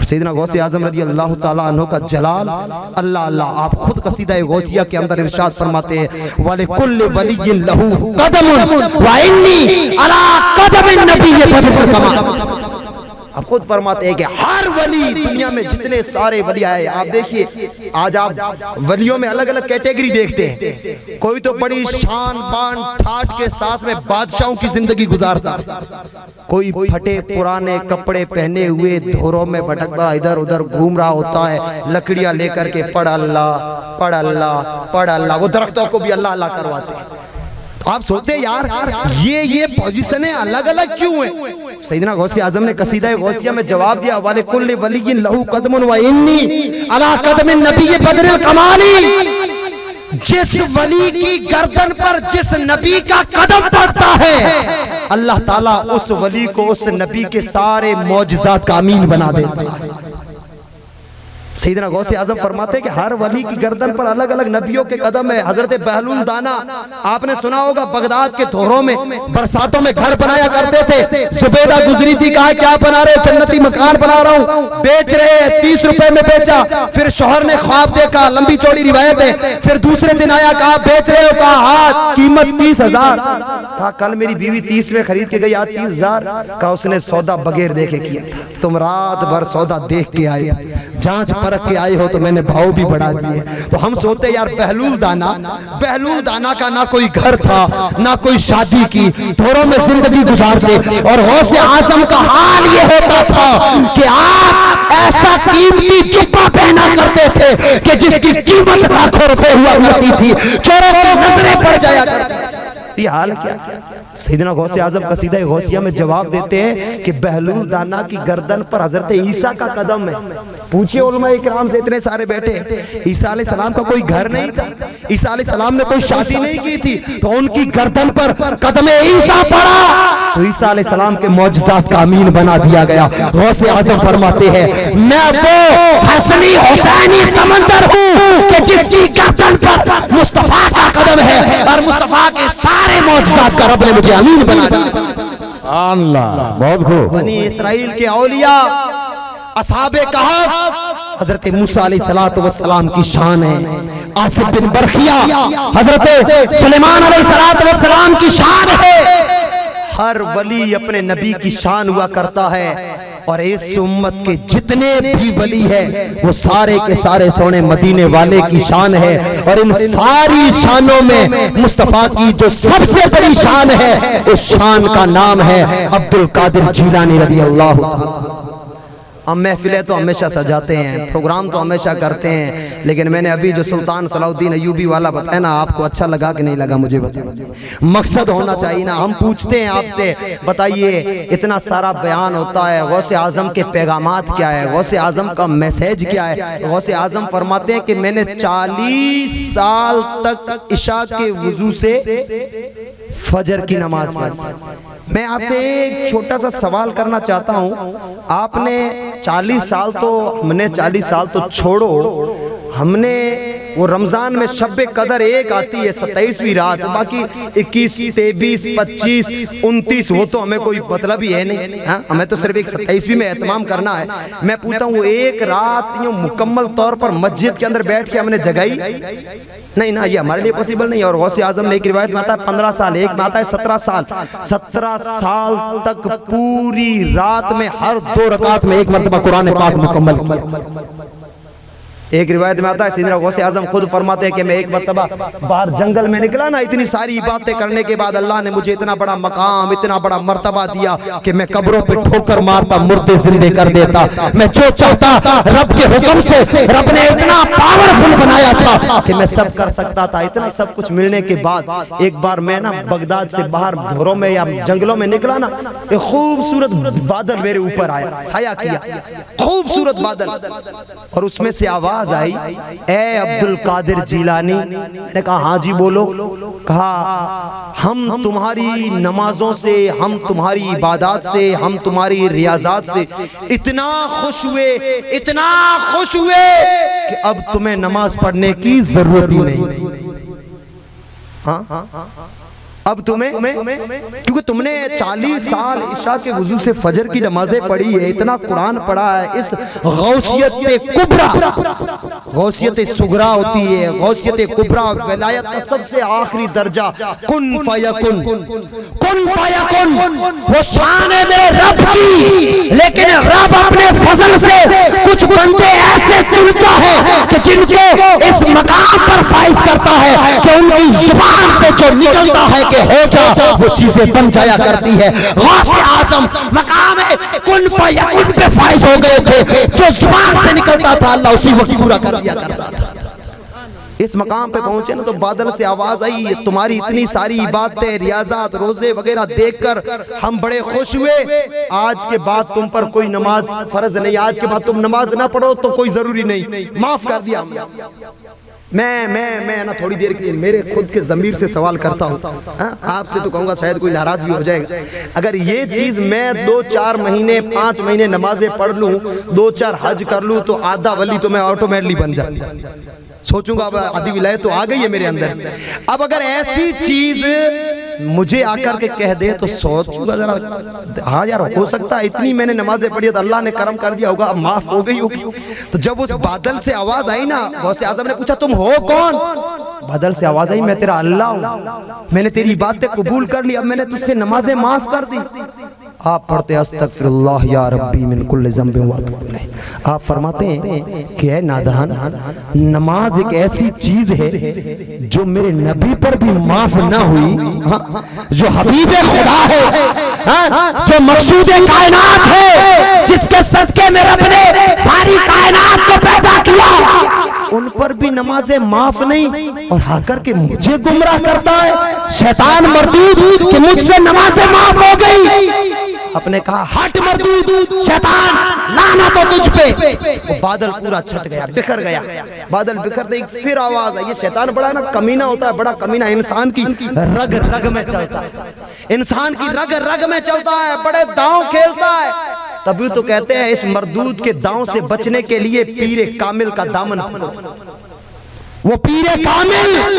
سیدنا غوث اعظم رضی اللہ تعالیٰ عنہ کا جلال اللہ اللہ. آپ خود قصیدہ غوثیہ کے اندر ارشاد فرماتے ہیں وَلِكُلِّ وَلِيٍّ لَهُ قَدَمٌ وَإِنِّي عَلَىٰ قَدَمِ النَّبِيِّ فَبِالْقَمَا. آپ خود فرماتے ہیں کہ ہر ولی دنیا میں جتنے سارے ولی آئے, آپ دیکھیے آج آپ ولیوں میں الگ الگ کیٹیگری دیکھتے ہیں. کوئی تو بڑی شان بان ٹھاٹ کے ساتھ میں بادشاہوں کی زندگی گزارتا, کوئی پھٹے پرانے کپڑے پہنے ہوئے دھوروں میں بھٹکتا ادھر ادھر گھوم رہا ہوتا ہے, لکڑیاں لے کر کے پڑھ اللہ پڑھ اللہ پڑھ اللہ. وہ درختوں کو بھی اللہ اللہ کرواتے ہیں. آپ سوچتے یار یہ پوزیشنیں الگ الگ کیوں ہیں؟ سیدنا غوث اعظم نے قصیدہ غوثیہ میں جواب دیا وَلِكُلِّ وَلِيٍّ لَهُ قَدْمٌ وَإِنِّي عَلَىٰ قَدْمِ النَّبِيِّ بَدْرِ الْكَمَالِ، جس ولی کی گردن پر جس نبی کا قدم پڑتا ہے اللہ تعالیٰ اس ولی کو اس نبی کے سارے معجزات کا امین بنا دیتا ہے۔ سیدنا غوث اعظم فرماتے ہیں کہ ہر ولی کی گردن پر الگ الگ نبیوں کے قدم ہے۔ حضرت بہلول دانا آپ نے سنا ہوگا بغداد کے دھوروں میں برساتوں میں گھر بنایا کرتے تھے، زبیدہ گزری تھی، کہا کیا بنا رہے؟ جنتی مکان بنا رہا ہوں، بیچ رہے 30 روپے میں بیچا، پھر شوہر نے خواب دیکھا، لمبی چوڑی روایت ہے، پھر دوسرے دن آیا کہا بیچ رہے ہو؟ کہا ہاں، قیمت 30,000۔ کہا کل میری بیوی 30 میں خرید کے گئی، آج 30,000۔ کہا اس نے سودا بغیر دیکھے کیا تھا، تم رات بھر سودا دیکھ کے آئے، جانچ پرکھ کے آئے ہو تو میں نے بھاؤ بھی بڑھا دیے۔ تو ہم سوچتے یار بہلول دانا کا نہ کوئی گھر تھا نہ کوئی شادی کی، دھوروں میں زندگی گزارتے، اور غوث اعظم کا حال یہ ہوتا تھا کہ آپ ایسا قیمتی جبہ پہنا کرتے تھے کہ جس کی قیمت لاکھوں روپے ہوا کرتی تھی، چوروں کی نظریں پڑ جایا کرتی تھی۔ یہ حال کیا؟ سیدنا غوث اعظم قصیدہ غوثیہ میں جواب دیتے ہیں کہ بہلول دانا کی گردن پر حضرت عیسیٰ کا قدم ہے۔ پوچھئے علماء اکرام سے، اتنے سارے بیٹھے، عیسیٰ علیہ السلام کا کوئی گھر نہیں تھا، عیسیٰ علیہ السلام نے کوئی شادی نہیں کی تھی، تو ان کی گردن پر قدم عیسیٰ پڑا تو عیسیٰ علیہ السلام کے معجزات کا امین بنا دیا گیا۔ غوث اعظم فرماتے ہیں میں وہ حسنی حسینی سمندر ہوں کہ جس کی گردن پر مصطفیٰ کا قدم ہے، اور مصطفیٰ کے سارے معجزات کا رب نے مجھے امین بنا دیا۔ اللہ بہت خوب۔ بنی اسرائیل کے اولیاء اصحاب کہف حضرت موسیٰ علیہ السلام کی شان ہے، آصف بن برخیہ حضرت سلیمان علیہ السلام کی شان ہے۔ ہر ولی اپنے نبی کی شان ہوا کرتا ہے، اور اس امت کے جتنے بھی ولی ہیں وہ سارے کے سارے سونے مدینے والے کی شان ہے، اور ان ساری شانوں میں مصطفیٰ کی جو سب سے بڑی شان ہے اس شان کا نام ہے عبد القادر جیلانی رضی اللہ عنہ۔ ہم محفلیں تو ہمیشہ سجاتے ہیں، پروگرام تو ہمیشہ کرتے ہیں، لیکن میں نے ابھی جو سلطان صلاح الدین ایوبی والا بتایا نا، آپ کو اچھا لگا کہ نہیں لگا مجھے بتائیے، مقصد ہونا چاہیے نا۔ ہم پوچھتے ہیں آپ سے، بتائیے اتنا سارا بیان ہوتا ہے، غوث اعظم کے پیغامات کیا ہے، غوث اعظم کا میسیج کیا ہے؟ غوث اعظم فرماتے ہیں کہ میں نے 40 سال تک عشاء کے وضو سے فجر کی نماز پڑھی۔ میں آپ سے ایک چھوٹا سا سوال کرنا چاہتا ہوں، آپ نے 40 سال تو ہم نے 40 سال تو چھوڑو، ہم نے وہ رمضان میں شب قدر ایک آتی ہے 27ویں رات، باقی 21 23 25 29 وہ تو ہمیں کوئی مطلب ہی ہے نہیں، ہمیں تو صرف ایک 27ویں میں اہتمام کرنا ہے۔ میں پوچھتا ہوں وہ ایک رات یوں مکمل طور پر مسجد کے اندر بیٹھ کے ہم نے جگائی نہیں نا، یہ ہمارے لیے پوسیبل نہیں۔ اور غوث اعظم نے ایک روایت میں آتا ہے 15 سال، ایک میں آتا ہے 17 سال، 17 سال تک پوری رات میں ہر 2 رکعت میں ایک مرتبہ قرآن پاک مکمل کیا۔ ایک روایت میں آتا ہے سیدنا غوث اعظم خود فرماتے ہیں کہ میں ایک مرتبہ باہر جنگل میں نکلا نا، اتنی ساری باتیں کرنے کے بعد اللہ نے مجھے اتنا بڑا مقام اتنا بڑا مرتبہ دیا کہ میں قبروں پہ ٹھوکر مارتا، مردے زندے کر دیتا، میں جو چاہتا رب کے حکم سے رب نے اتنا پاورفل بنایا تھا کہ میں سب کر سکتا تھا۔ اتنا سب کچھ ملنے کے بعد ایک بار میں نا بغداد سے باہر دھوروں میں یا جنگلوں میں نکلا نا، ایک خوبصورت بادل میرے اوپر آیا، سایہ کیا، خوبصورت بادل، اور اس میں سے آواز آئی اے عبد القادر جیلانی۔ میں نے کہا ہاں جی بولو۔ کہا ہم تمہاری نمازوں سے، ہم تمہاری عبادات سے، ہم تمہاری ریاضات سے اتنا خوش ہوئے کہ اب تمہیں نماز پڑھنے کی ضرورت ہی نہیں۔ اب تمہیں، کیونکہ تم نے 40 سال عشاء کے وضو سے فجر کی نمازیں پڑھی ہے، اتنا قرآن پڑھا ہے، اس غوثیت کبرا، غوثیت صغرا ہوتی ہے، غوثیت کبرا ولایت کا سب سے آخری درجہ کن فیکن، کن فیکن وہ شان ہے میرے رب کی، لیکن رب اپنے فضل سے کچھ بندے ایسے چنتا ہے کہ جن کو اس مقام پر فائز کرتا ہے کہ ان کی زبان سے جو نکلتا ہے ہو جا وہ چیزیں بن جایا کرتی ہے۔ غوث اعظم مقام کن فیکن پہ فائز ہو گئے تھے، جو زبان سے نکلتا تھا اللہ اسی وقت پورا کر دیا کرتا تھا۔ اس مقام پہ پہنچے نا تو بادل سے آواز آئی، تمہاری اتنی ساری عبادتیں، ریاضات، روزے وغیرہ دیکھ کر ہم بڑے خوش ہوئے، آج کے بعد تم پر کوئی نماز فرض نہیں، آج کے بعد تم نماز نہ پڑھو تو کوئی ضروری نہیں، معاف کر دیا ہم نے۔ میں نا تھوڑی دیر کے لیے میرے خود کے ضمیر سے سوال کرتا ہوں، آپ سے تو کہوں گا شاید کوئی ناراض بھی ہو جائے گا، اگر یہ چیز میں 2-4 مہینے 5 مہینے نمازیں پڑھ لوں، 2-4 حج کر لوں تو آدھا ولی تو میں آٹومیٹلی بن جاؤں، سوچوں گا اب آدھی ولایت تو آ گئی ہے میرے اندر۔ اب اگر ایسی چیز مجھے آ کر کے کہہ دے تو سوچوں گا ذرا، ہاں یار ہو سکتا ہے اتنی میں نے نمازیں پڑھی تو اللہ نے کرم کر دیا ہوگا، اب معاف ہو گئی ہوگی۔ تو جب اس بادل سے آواز آئی نا، غوث اعظم نے پوچھا تم ہو کون؟ بادل سے آواز آئی میں تیرا اللہ ہوں، میں نے تیری باتیں قبول کر لی، اب میں نے تجھ سے نمازیں معاف کر دی۔ آپ پڑھتے استغفر اللہ یا ربی من کل ذنب واتوب الیہ۔ آپ فرماتے ہیں کہ اے نادان، نماز ایک ایسی چیز ہے جو میرے نبی پر بھی معاف نہ ہوئی، جو حبیب خدا ہے، جو مقصود کائنات ہے، جس کے صدقے میں رب نے ساری کائنات کو پیدا کیا، ان پر بھی نمازیں معاف نہیں، اور آ کر کے مجھے گمراہ کرتا ہے شیطان مردود کہ مجھ سے نمازیں معاف ہو گئی۔ آپ نے کہا ہٹ مردود، شیطان لعنت ہو تجھ پہ۔ وہ بادل پورا چھٹ گیا، بکھر گیا، بادل بکھرتے ہی پھر آواز آئی۔ یہ شیطان بڑا نا کمینہ ہوتا ہے، بڑا کمینہ، انسان کی رگ رگ میں چلتا ہے، انسان کی رگ رگ میں چلتا ہے، بڑے داؤں کھیلتا ہے۔ تبھی تو کہتے ہیں اس مردود کے داؤں سے بچنے کے لیے پیر کامل کا دامن پکڑو۔ وہ پیر کامل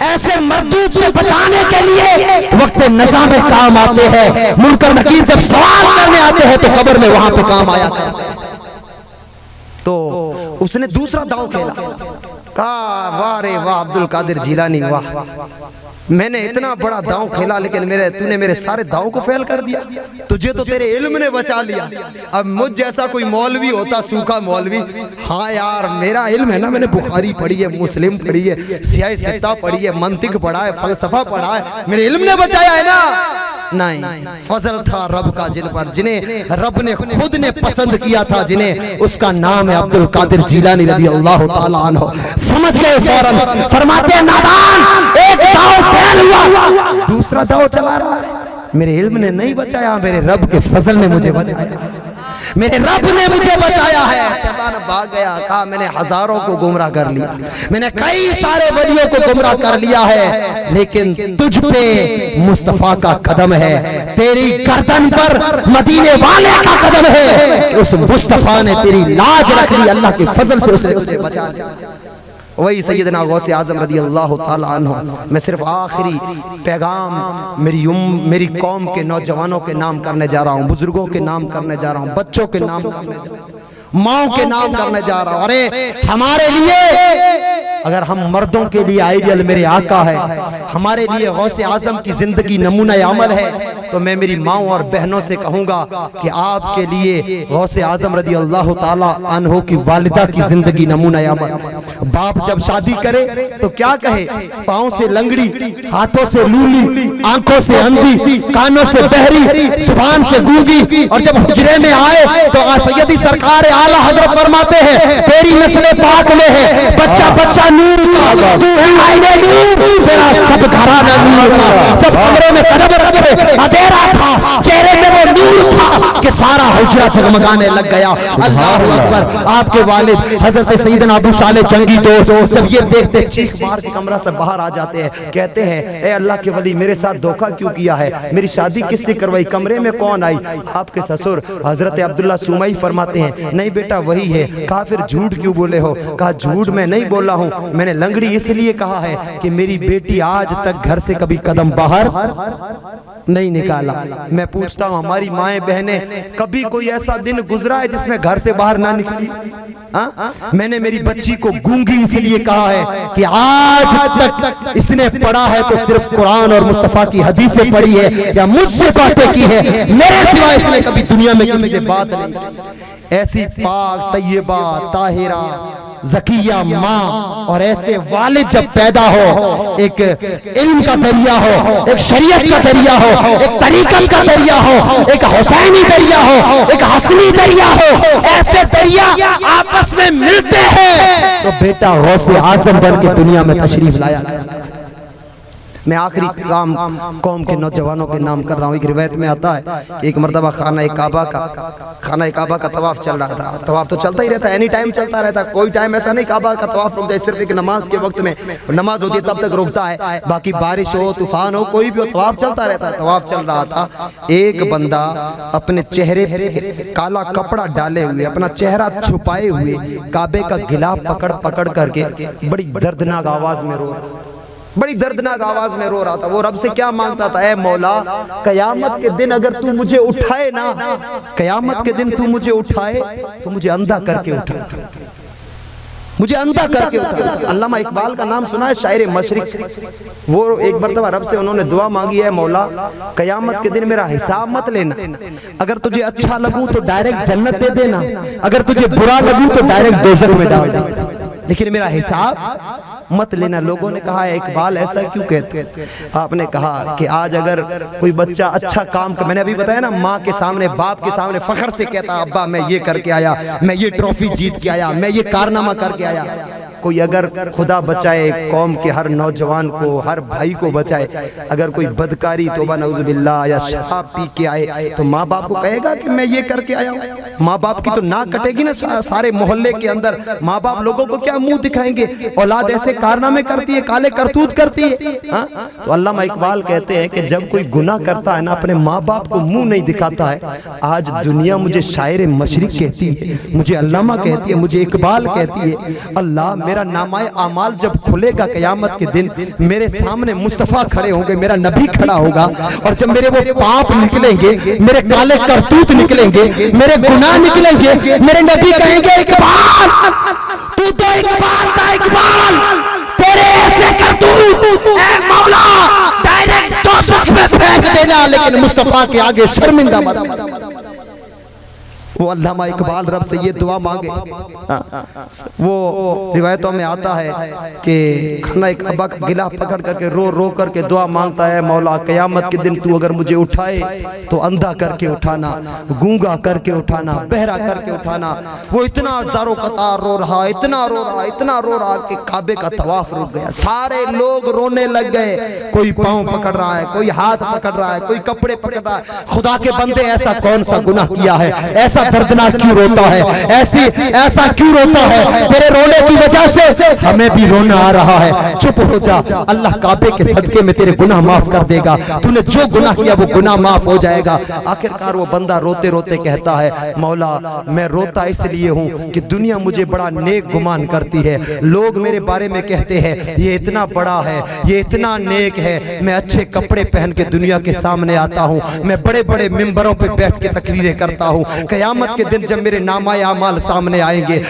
ایسے مردود سے بچانے کے لیے وقت نزا میں کام آتے ہیں، منکر نکیر جب سوال کرنے آتے ہیں تو قبر میں وہاں پہ کام آیا کرتے ہیں۔ تو اس نے دوسرا داؤں کھیلا، کہا واہ رے واہ عبد القادر جیلانی واہ، میں نے اتنا بڑا داؤں کھیلا لیکن تو نے میرے سارے داؤں کو فیل کر دیا، تجھے تو تیرے علم نے بچا لیا۔ اب مجھ جیسا کوئی مولوی ہوتا، سوکھا مولوی، ہاں یار میرا علم ہے نا، میں نے بخاری پڑھی ہے، مسلم پڑھی ہے، سیاہ ستہ پڑھی ہے، منطق پڑھا ہے، فلسفہ پڑھا ہے، میرے علم نے بچایا ہے نا۔ نہیں، فضل تھا رب کا جن پر، جنہیں رب نے خود نے پسند کیا تھا، جنہیں اس کا نام ہے عبد القادر جیلانی رضی اللہ تعالیٰ عنہ۔ سمجھ گئے فوراً، فرماتے ہیں نادان ایک داؤ فیل ہوا، دوسرا داؤ چلا رہا ہے۔ میرے علم نے نہیں بچایا، میرے رب کے فضل نے مجھے بچایا، میرے رب نے مجھے بچایا ہے۔ شیطان بھاگ گیا، کہا میں نے ہزاروں کو گمراہ کر لیا، میں نے کئی سارے ولیوں کو گمراہ کر لیا ہے، لیکن تجھ پہ مصطفیٰ کا قدم ہے، تیری گردن پر مدینے والے کا قدم ہے، اس مصطفیٰ نے تیری لاج رکھ لی، اللہ کے فضل سے اسے تجھے بچا لیا۔ وہی سیدنا غوث اعظم رضی اللہ تعالیٰ عنہ۔ میں صرف آخری پیغام میری قوم کے نوجوانوں کے نام کرنے جا رہا ہوں، بزرگوں کے نام کرنے جا رہا ہوں، بچوں کے نام کرنے جا رہا ہوں، ماؤں کے نام کرنے جا رہا ہوں۔ ارے ہمارے لیے، اگر ہم مردوں کے لیے آئیڈیل میرے آقا ہے، ہمارے لیے غوث اعظم کی زندگی نمونہ عمل ہے، تو میں میری ماؤں اور بہنوں سے کہوں گا کہ آپ کے لیے غوث اعظم رضی اللہ تعالیٰ عنہ کی والدہ کی زندگی نمونہ عمل۔ باپ جب شادی کرے تو کیا کہے؟ پاؤں سے لنگڑی، ہاتھوں سے لولی، آنکھوں سے اندھی، کانوں سے بہری، زبان سے گونگی، اور جب حجرے میں آئے تو سیدی سرکار اعلیٰ حضرت فرماتے ہیں تیری نسل پاک میں ہے بچہ بچہ نور کا، تو ہے آئینے نور، تیرا سب گھرانہ نور کا۔ جب کمرے میں قدم رکھے اندھیرا تھا، چہرے میں وہ نور تھا کہ سارا حجرہ جگمگانے لگ گیا۔ اللہ اکبر۔ آپ کے والد حضرت سیدنا ابو صالح جنگی دوست جب یہ دیکھتے چیخ مار کے کمرہ سے باہر آ جاتے ہیں، کہتے ہیں اے اللہ کے ولی میرے ساتھ دھوکہ کیوں کیا ہے، میری شادی کس سے کروائی، کمرے میں کون آئی؟ آپ کے سسر حضرت عبداللہ سومئی فرماتے ہیں نہیں بیٹا وہی ہے۔ کہا پھر جھوٹ کیوں بولے ہو؟ کہا جھوٹ میں نہیں بولا ہوں، میں نے لنگڑی اس لیے کہا ہے کہ میری بیٹی آج تک گھر سے کبھی قدم باہر نہیں نکالا۔ میں پوچھتا ہوں ہماری مائیں بہنیں، کبھی کوئی ایسا دن گزرا ہے جس میں گھر سے باہر نہ نکلی؟ میں نے میری بچی کو گونگی اس لیے کہا ہے کہ آج تک اس نے پڑھا ہے تو صرف قرآن اور مصطفیٰ کی حدیثیں پڑھی ہے یا مجھ سے باتیں کی ہے، میرے سوا اس نے کبھی دنیا میں کسی سے بات نہیں کی۔ ایسی پاک طیبہ طاہرہ زکیہ ماں اور ایسے والد جب پیدا ہو، ایک علم کا دریا ہو، ایک شریعت کا دریا ہو، ایک طریقت کا دریا ہو، ایک حسینی دریا ہو، ایک حسنی دریا ہو، ایسے دریا آپس میں ملتے ہیں تو بیٹا غوث اعظم بن کے دنیا میں تشریف لایا۔ میں آخری پیغام قوم کے نوجوانوں کے نام کر رہا ہوں۔ ایک روایت میں آتا ہے کہ ایک مرتبہ خانہ کعبہ کا طواف چل رہا تھا۔ طواف تو چلتا ہی رہتا ہے، اینی ٹائم چلتا رہتا ہے، کوئی ٹائم ایسا نہیں کعبہ کا طواف رک جائے، صرف ایک نماز کے وقت میں نماز ہوتی ہے تب تک رکتا ہے، باقی بارش ہو طوفان ہو کوئی بھی ہو طواف چلتا رہتا ہے۔ طواف چل رہا تھا، ایک بندہ اپنے چہرے پہ کالا کپڑا ڈالے ہوئے، اپنا چہرہ چھپائے ہوئے کعبے کا غلاف پکڑ کر کے بڑی دردناک آواز میں رو رہا، بڑی دردناک آواز میں رو رہا تھا۔ وہ رب سے کیا مانگتا تھا؟ اے مولا، قیامت کے دن اگر تو مجھے اٹھائے نا، قیامت کے دن تو مجھے اٹھائے تو مجھے اندھا کر کے اٹھا، مجھے اندھا کر کے اٹھا۔ علامہ اقبال کا نام سنا ہے، شاعر مشرق۔ وہ ایک مرتبہ رب سے انہوں نے دعا مانگی ہے، مولا قیامت کے دن میرا حساب مت لینا، اگر تجھے اچھا لگوں تو ڈائریکٹ جنت دے دینا، اگر تجھے برا لگوں تو ڈائریکٹ دوزخ میں ڈال دینا، لیکن میرا حساب مت لینا۔ لوگوں نے کہا ہے اقبال ایسا کیوں کہتے؟ آپ نے کہا کہ آج اگر کوئی بچہ اچھا کام میں نے ابھی بتایا نا، ماں کے سامنے باپ کے سامنے فخر سے کہتا ابا میں یہ کر کے آیا، میں یہ ٹرافی جیت کے آیا، میں یہ کارنامہ کر کے آیا۔ کوئی اگر خدا بچائے قوم کے ہر نوجوان کو، ہر بھائی کو بچائے، اگر کوئی بدکاری توبہ نعوذ باللہ یا شراب پی کے آئے تو ماں باپ کو کہے گا کہ میں یہ کر کے آیا ہوں؟ ماں باپ کی تو ناک کٹے گی نا سارے محلے کے اندر۔ ماں باپ لوگوں کو کیا منہ دکھائیں گے؟ اولاد ایسے کارنامے کرتی ہے، کالے کرتوت کرتی ہے۔ تو علامہ اقبال کہتے ہیں کہ جب کوئی گناہ کرتا ہے نا، اپنے ماں باپ کو منہ نہیں دکھاتا ہے۔ آج دنیا مجھے شاعر مشرق کہتی ہے، مجھے علامہ کہتی ہے، مجھے اقبال کہتی ہے۔ اللہ میرا نامہ اعمال جب کھلے گا قیامت کے دن، میرے سامنے مصطفیٰ کھڑے ہوں گے، میرا نبی کھڑا ہوگا، اور جب میرے وہ پاپ نکلیں گے، میرے کالے کرتوت نکلیں گے، میرے گناہ نکلیں گے، میرے نبی کہیں گے اقبال تو اقبال کا اقبال، تیرے ایسے کرتوت اے مولا ڈائریکٹ دوزخ میں پھینک دینا، لیکن مصطفیٰ کے آگے شرمندہ مت۔ وہ علامہ اقبال رب سے یہ دعا مانگے۔ وہ روایتوں میں آتا ہے کہ خانہ کعبہ کا غلاف پکڑ کر کے رو کر کے دعا مانگتا ہے، مولا قیامت کے دن تو اگر مجھے اٹھائے تو اندھا کر کے اٹھانا، گونگا کر کے اٹھانا، بہرا کر کے اٹھانا۔ وہ اتنا زارو قطار رو رہا، اتنا رو رہا کہ کعبے کا طواف رک گیا، سارے لوگ رونے لگ گئے، کوئی پاؤں پکڑ رہا ہے، کوئی ہاتھ پکڑ رہا ہے، کوئی کپڑے پکڑ رہا ہے۔ خدا کے بندے ایسا کون سا گناہ کیا ہے؟ ایسا دردناک کیوں روتا ہے؟ ایسا کیوں روتا ہے؟ تیرے رونے کی وجہ سے ہمیں بھی رونا آ رہا ہے۔ چپ ہو جا، اللہ کعبے کے صدقے میں تیرے گناہ معاف کر دے گا، تو نے جو گناہ کیا وہ گناہ معاف ہو جائے گا۔ آخرکار وہ بندہ روتے روتے کہتا ہے، مولا میں روتا اس لیے ہوں کہ دنیا مجھے بڑا نیک گمان کرتی ہے، لوگ میرے بارے میں کہتے ہیں یہ اتنا بڑا ہے، یہ اتنا نیک ہے، میں اچھے کپڑے پہن کے دنیا کے سامنے آتا ہوں، میں بڑے بڑے ممبروں پہ بیٹھ کے تقریریں کرتا ہوں، قیامت کے دن جب میرے نامہ اعمال سامنے آئیں گے،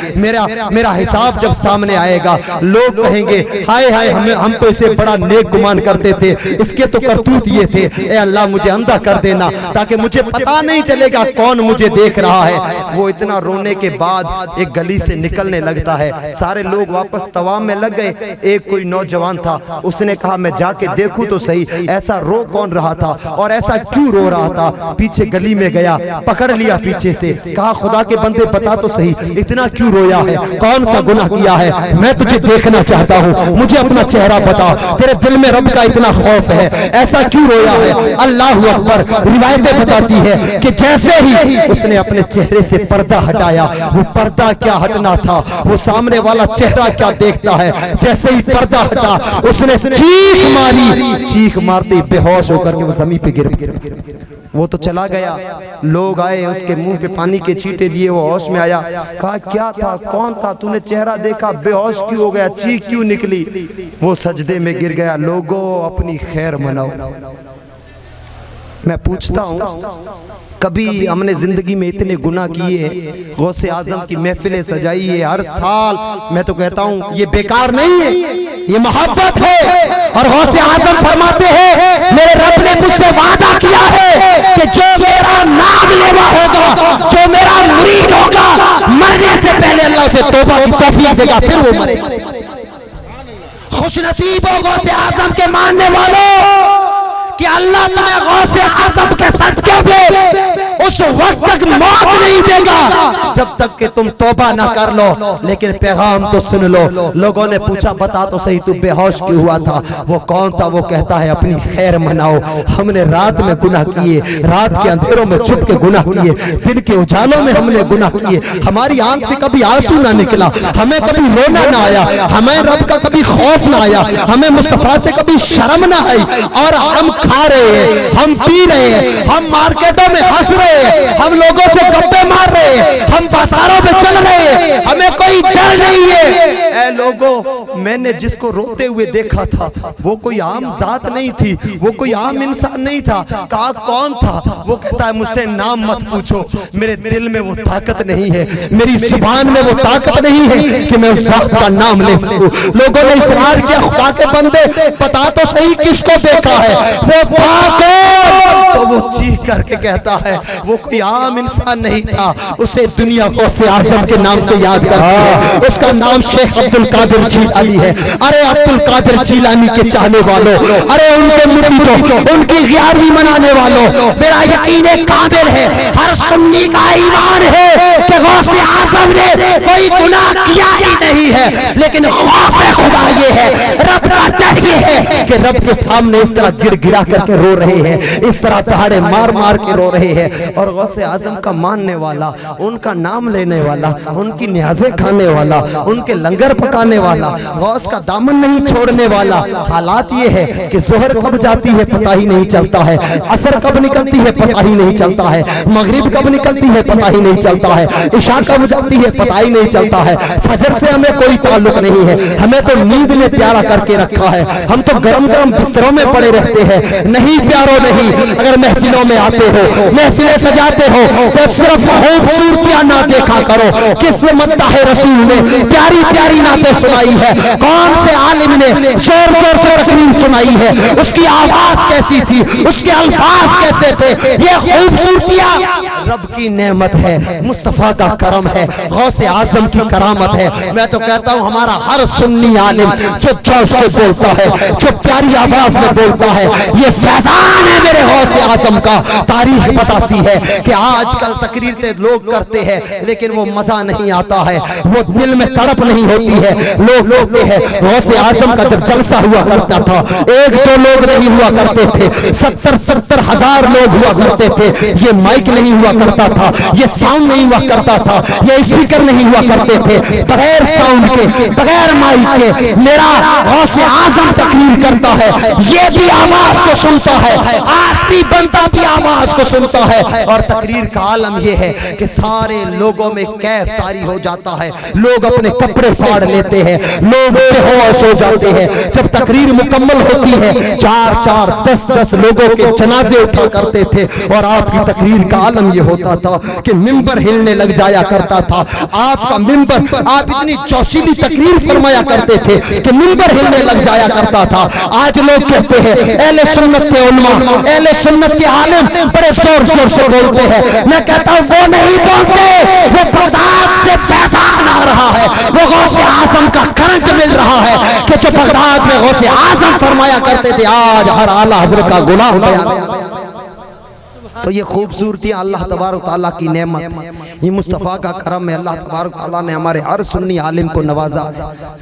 میرا حساب جب سامنے آئے گا، لوگ کہیں گے ہائے ہائے ہم تو اسے بڑا نیک گمان کرتے تھے، اس کے تو کرتوت یہ تھے۔ اے اللہ مجھے اندھا کر دینا تاکہ مجھے پتہ نہیں چلے گا کون مجھے دیکھ رہا ہے۔ وہ اتنا رونے کے بعد ایک گلی سے نکلنے لگتا ہے، سارے لوگ واپس طواف میں لگ گئے۔ ایک کوئی نوجوان تھا، اس نے کہا میں جا کے دیکھوں تو صحیح ایسا رو کون رہا تھا اور ایسا کیوں رو رہا تھا۔ پیچھے گلی میں گیا، پکڑ لیا پیچھے سے، کہا خدا کے بندے بتا تو صحیح اتنا کیوں رویا ہے، کون سا گناہ کیا ہے؟ میں تجھے دیکھنا چاہتا ہوں، مجھے اپنا چہرہ بتا، تیرے دل میں رب کا اتنا خوف ہے، ایسا کیوں رویا ہے؟ اللہ اکبر۔ روایتیں بتاتی ہے کہ جیسے ہی اس نے اپنے چہرے سے پردہ ہٹایا، وہ پردہ کیا ہٹنا تھا، وہ سامنے والا چہرہ کیا دیکھتا ہے۔ جیسے ہی پردہ ہٹا اس نے چیخ ماری، چیخ مارتے بے ہوش ہو کر کے وہ زمین پہ گر گیا۔ وہ تو چلا گیا، لوگ آئے اس کے منہ پہ پانی کے چھینٹے دیے، وہ ہوش میں آیا، کہا کیا تھا، کون تھا، تو نے چہرہ دیکھا، بے ہوش کیوں ہو گیا، چیخ کیوں نکلی؟ وہ سجدے میں گر گیا۔ لوگوں اپنی خیر مناؤ۔ میں پوچھتا ہوں کبھی ہم نے زندگی میں اتنے گناہ کیے، غوث اعظم کی محفلیں سجائی ہے ہر سال، میں تو کہتا ہوں یہ بیکار نہیں ہے، یہ محبت ہے۔ اور غوث اعظم فرماتے ہیں میرے رب نے مجھ سے وعدہ کیا ہے کہ جو میرا نام لیوا ہوگا، جو میرا مرید ہوگا، مرنے سے پہلے اللہ سے توبہ کی توفیق دے گا پھر وہ مرے گا۔ خوش نصیب ہو غوث اعظم کے ماننے والوں کہ اللہ تمہیں غوث اعظم کے صدقے میں اس وقت تک موت نہیں دے گا جب تک کہ تم توبہ نہ کر لو۔ لیکن پیغام تو سن لو۔ لوگوں نے پوچھا بتا تو صحیح تو بے ہوش کیوں ہوا تھا؟ وہ کون تھا؟ وہ کہتا ہے اپنی خیر مناؤ، ہم نے رات میں گناہ کیے، رات کے اندھیروں میں چھپ کے گناہ کیے، دن کے اجالوں میں ہم نے گناہ کیے، ہماری آنکھ سے کبھی آنسو نہ نکلا، ہمیں کبھی رونا نہ آیا، ہمیں رب کا کبھی خوف نہ آیا، ہمیں مصطفیٰ سے کبھی شرم نہ آئی، اور ہم کھا رہے ہیں، ہم پی رہے ہیں، ہم مارکیٹوں میں ہنس رہے ہیں، ہم لوگوں سے گپے مار رہے ہیں، ہم بازاروں میں چل رہے ہیں، ہمیں کوئی ڈر نہیں ہے۔ اے لوگوں، میں نے جس کو روتے ہوئے دیکھا تھا وہ کوئی عام ذات نہیں تھی، وہ کوئی عام انسان نہیں تھا۔ کہا کون تھا؟ وہ کہتا ہے مجھ سے نام مت پوچھو، میرے دل میں وہ طاقت نہیں ہے، میری زبان میں وہ طاقت نہیں ہے کہ میں اس ذات کا نام لے سکوں۔ لوگوں نے اصرار کیا خدا کے بندے بتا تو صحیح کس کو دیکھا ہے؟ وہ پاک ہے۔ تو وہ چیخ کر کے کہتا ہے وہ کوئی عام انسان نہیں تھا، اسے دنیا غوث اعظم کے نام سے یاد کرتی ہے، اس کا نام شیخ عبد القادر جیلانی ہے۔ ارے عبد القادر جیلانی کے چاہنے والوں، ارے ان کے مریدوں، ان کی غیاری منانے والوں، میرا یقین کامل ہے، ہر سنی کا ایمان ہے کہ غوث اعظم نے کوئی گناہ کیا ہی نہیں ہے، لیکن خوف خدا یہ ہے، رب کا ڈر یہ ہے کہ رب کے سامنے اس طرح گر گرا کر کے رو رہے ہیں، اس طرح دہاڑے مار مار کے رو رہے ہیں، اور غوث اعظم کا ماننے والا، ان کا نام لینے والا، ان کی نیازیں کھانے والا، ان کے لنگر پکانے والا، غوث کا دامن نہیں چھوڑنے والا۔ حالات یہ ہے کہ ظہر کب جاتی ہے پتہ ہی نہیں چلتا ہے، عصر کب نکلتی ہے پتہ ہی نہیں چلتا ہے، مغرب کب نکلتی ہے پتہ ہی نہیں چلتا ہے، عشاء کب جاتی ہے پتہ ہی نہیں چلتا ہے، فجر سے ہمیں کوئی تعلق نہیں ہے، ہمیں تو نیند نے پیارا کر کے رکھا ہے، ہم تو گرم گرم بستروں میں پڑے رہتے ہیں۔ نہیں پیارو نہیں، اگر محفلوں میں آتے ہو، محفلیں سجاتے ہو تو صرف خوبصورتیاں نہ دیکھا کرو، کس مدح رسول نے پیاری پیاری نعتیں سنائی ہے، کون سے عالم نے زور زور سے تقریر سنائی ہے، اس کی آواز کیسی تھی، اس کے الفاظ کیسے تھے، یہ خوبصورتیاں رب کی نعمت ہے، مصطفیٰ کا کرم ہے، غوث اعظم کی کرامت ہے۔ میں تو کہتا ہوں ہمارا ہر سنی عالم جو جوش سے بولتا ہے، جو پیاری آواز میں بولتا ہے، یہ فیضان ہے میرے غوث اعظم کا۔ تاریخ بتاتی ہے کہ آج کل تقریر لوگ کرتے ہیں لیکن وہ مزہ نہیں آتا ہے، وہ دل میں تڑپ نہیں ہوتی ہے۔ لوگ کہتے ہیں غوث اعظم کا جب جلسہ ہوا کرتا تھا، ایک دو لوگ نہیں ہوا کرتے تھے، 70 ہزار لوگ ہوا کرتے تھے، یہ مائک نہیں ہوا کرتا تھا، یہ ساؤنڈ نہیں ہوا کرتا تھا، یہ اسپیکر نہیں ہوا کرتے تھے، بغیر ساؤنڈ کے، بغیر مائک کے میرا غوث اعظم تقریر کرتا ہے، یہ بھی آواز کو سنتا ہے، آخری بندہ بھی آواز کو سنتا ہے، اور تقریر کا عالم یہ ہے کہ سارے لوگوں میں کیف طاری ہو جاتا ہے، لوگ اپنے کپڑے پھاڑ لیتے ہیں، لوگ بے ہوش ہو جاتے ہیں۔ جب تقریر مکمل ہوتی ہے 4 10 لوگوں کے جنازے اٹھا کرتے تھے، اور آپ کی تقریر کا عالم یہ ہوتا تھا کہ ممبر ہلنے لگ جایا کرتا تھا۔ آپ کا ممبر، آپ اتنی جوشیلی تقریر فرمایا کرتے تھے کہ ممبر ہلنے لگ جایا کرتا تھا۔ آج لوگ کہتے ہیں اہل سنت کے علماء، اہل سنت کے عالم بڑے زور زور سے بولتے ہیں، میں کہتا ہوں وہ نہیں بولتے، وہ بغداد سے فیضان آ رہا ہے، وہ غوث اعظم کا کرنٹ مل رہا ہے کہ جو بغداد میں غوث اعظم فرمایا کرتے تھے آج ہر اعلیٰ حضرت کا غلام بیان ہے۔ تو یہ خوبصورتی اللہ تبارک تعالیٰ کی نعمت ہے، یہ مصطفیٰ کا کرم ہے، اللہ تبارک تعالیٰ نے ہمارے ہر سنی عالم کو نوازا۔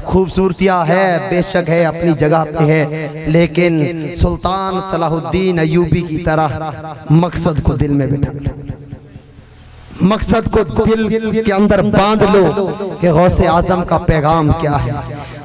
خوبصورتیاں ہے، بے شک ہے، اپنی جگہ پہ ہے، لیکن سلطان صلاح الدین ایوبی کی طرح مقصد کو دل میں بٹھا لو، مقصد کو دل کے اندر باندھ لو کہ غوث اعظم کا پیغام کیا ہے،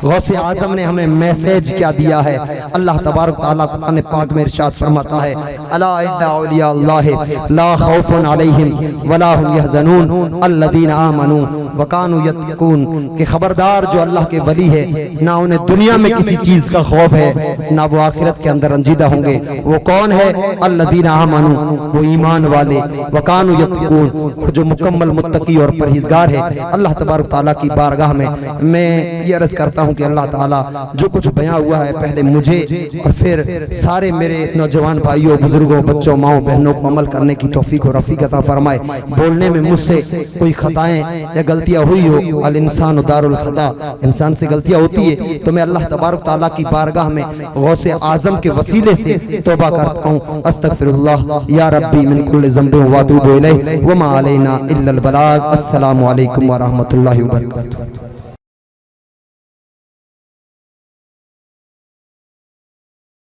غوث اعظم نے ہمیں میسیج کیا دیا ہے۔ اللہ تبارک تعالیٰ قرآن پاک میں ارشاد فرماتا ہے الا ان اولیاء اللہ لا خوف علیہم ولا هم يحزنون الذین آمنوا وکانوا یتقون، کہ خبردار جو اللہ کے ولی ہے نہ انہیں دنیا میں کسی چیز کا خوف ہے نہ وہ آخرت کے اندر رنجیدہ ہوں گے۔ وہ کون ہے؟ الذین آمنوا، وہ ایمان والے، وکانوا یتقون، اور جو مکمل متقی اور پرہیزگار ہے۔ اللہ تبارک تعالیٰ کی بارگاہ میں یہ عرض کرتا ہوں ہوں کہ اللہ تعالیٰ جو کچھ بیان ہوا ہے پہلے مجھے اور پھر سارے میرے نوجوان بھائیوں بزرگوں بچوں ماؤں بہنوں کو عمل کرنے کی توفیق و رفیق عطا فرمائے. بولنے میں مجھ سے کوئی خطائیں یا غلطیاں ہوئی ہو، الانسان دار الخطا، انسان سے غلطیاں ہوتی ہے تو میں اللہ تبارک تعالیٰ کی بارگاہ میں غوث اعظم کے وسیلے سے توبہ کرتا ہوں. استغفر اللہ یا ربی من کل ذنب واتوب الیہ وما علینا الا البلاغ. السلام علیکم ورحمۃ اللہ وبرکاتہ.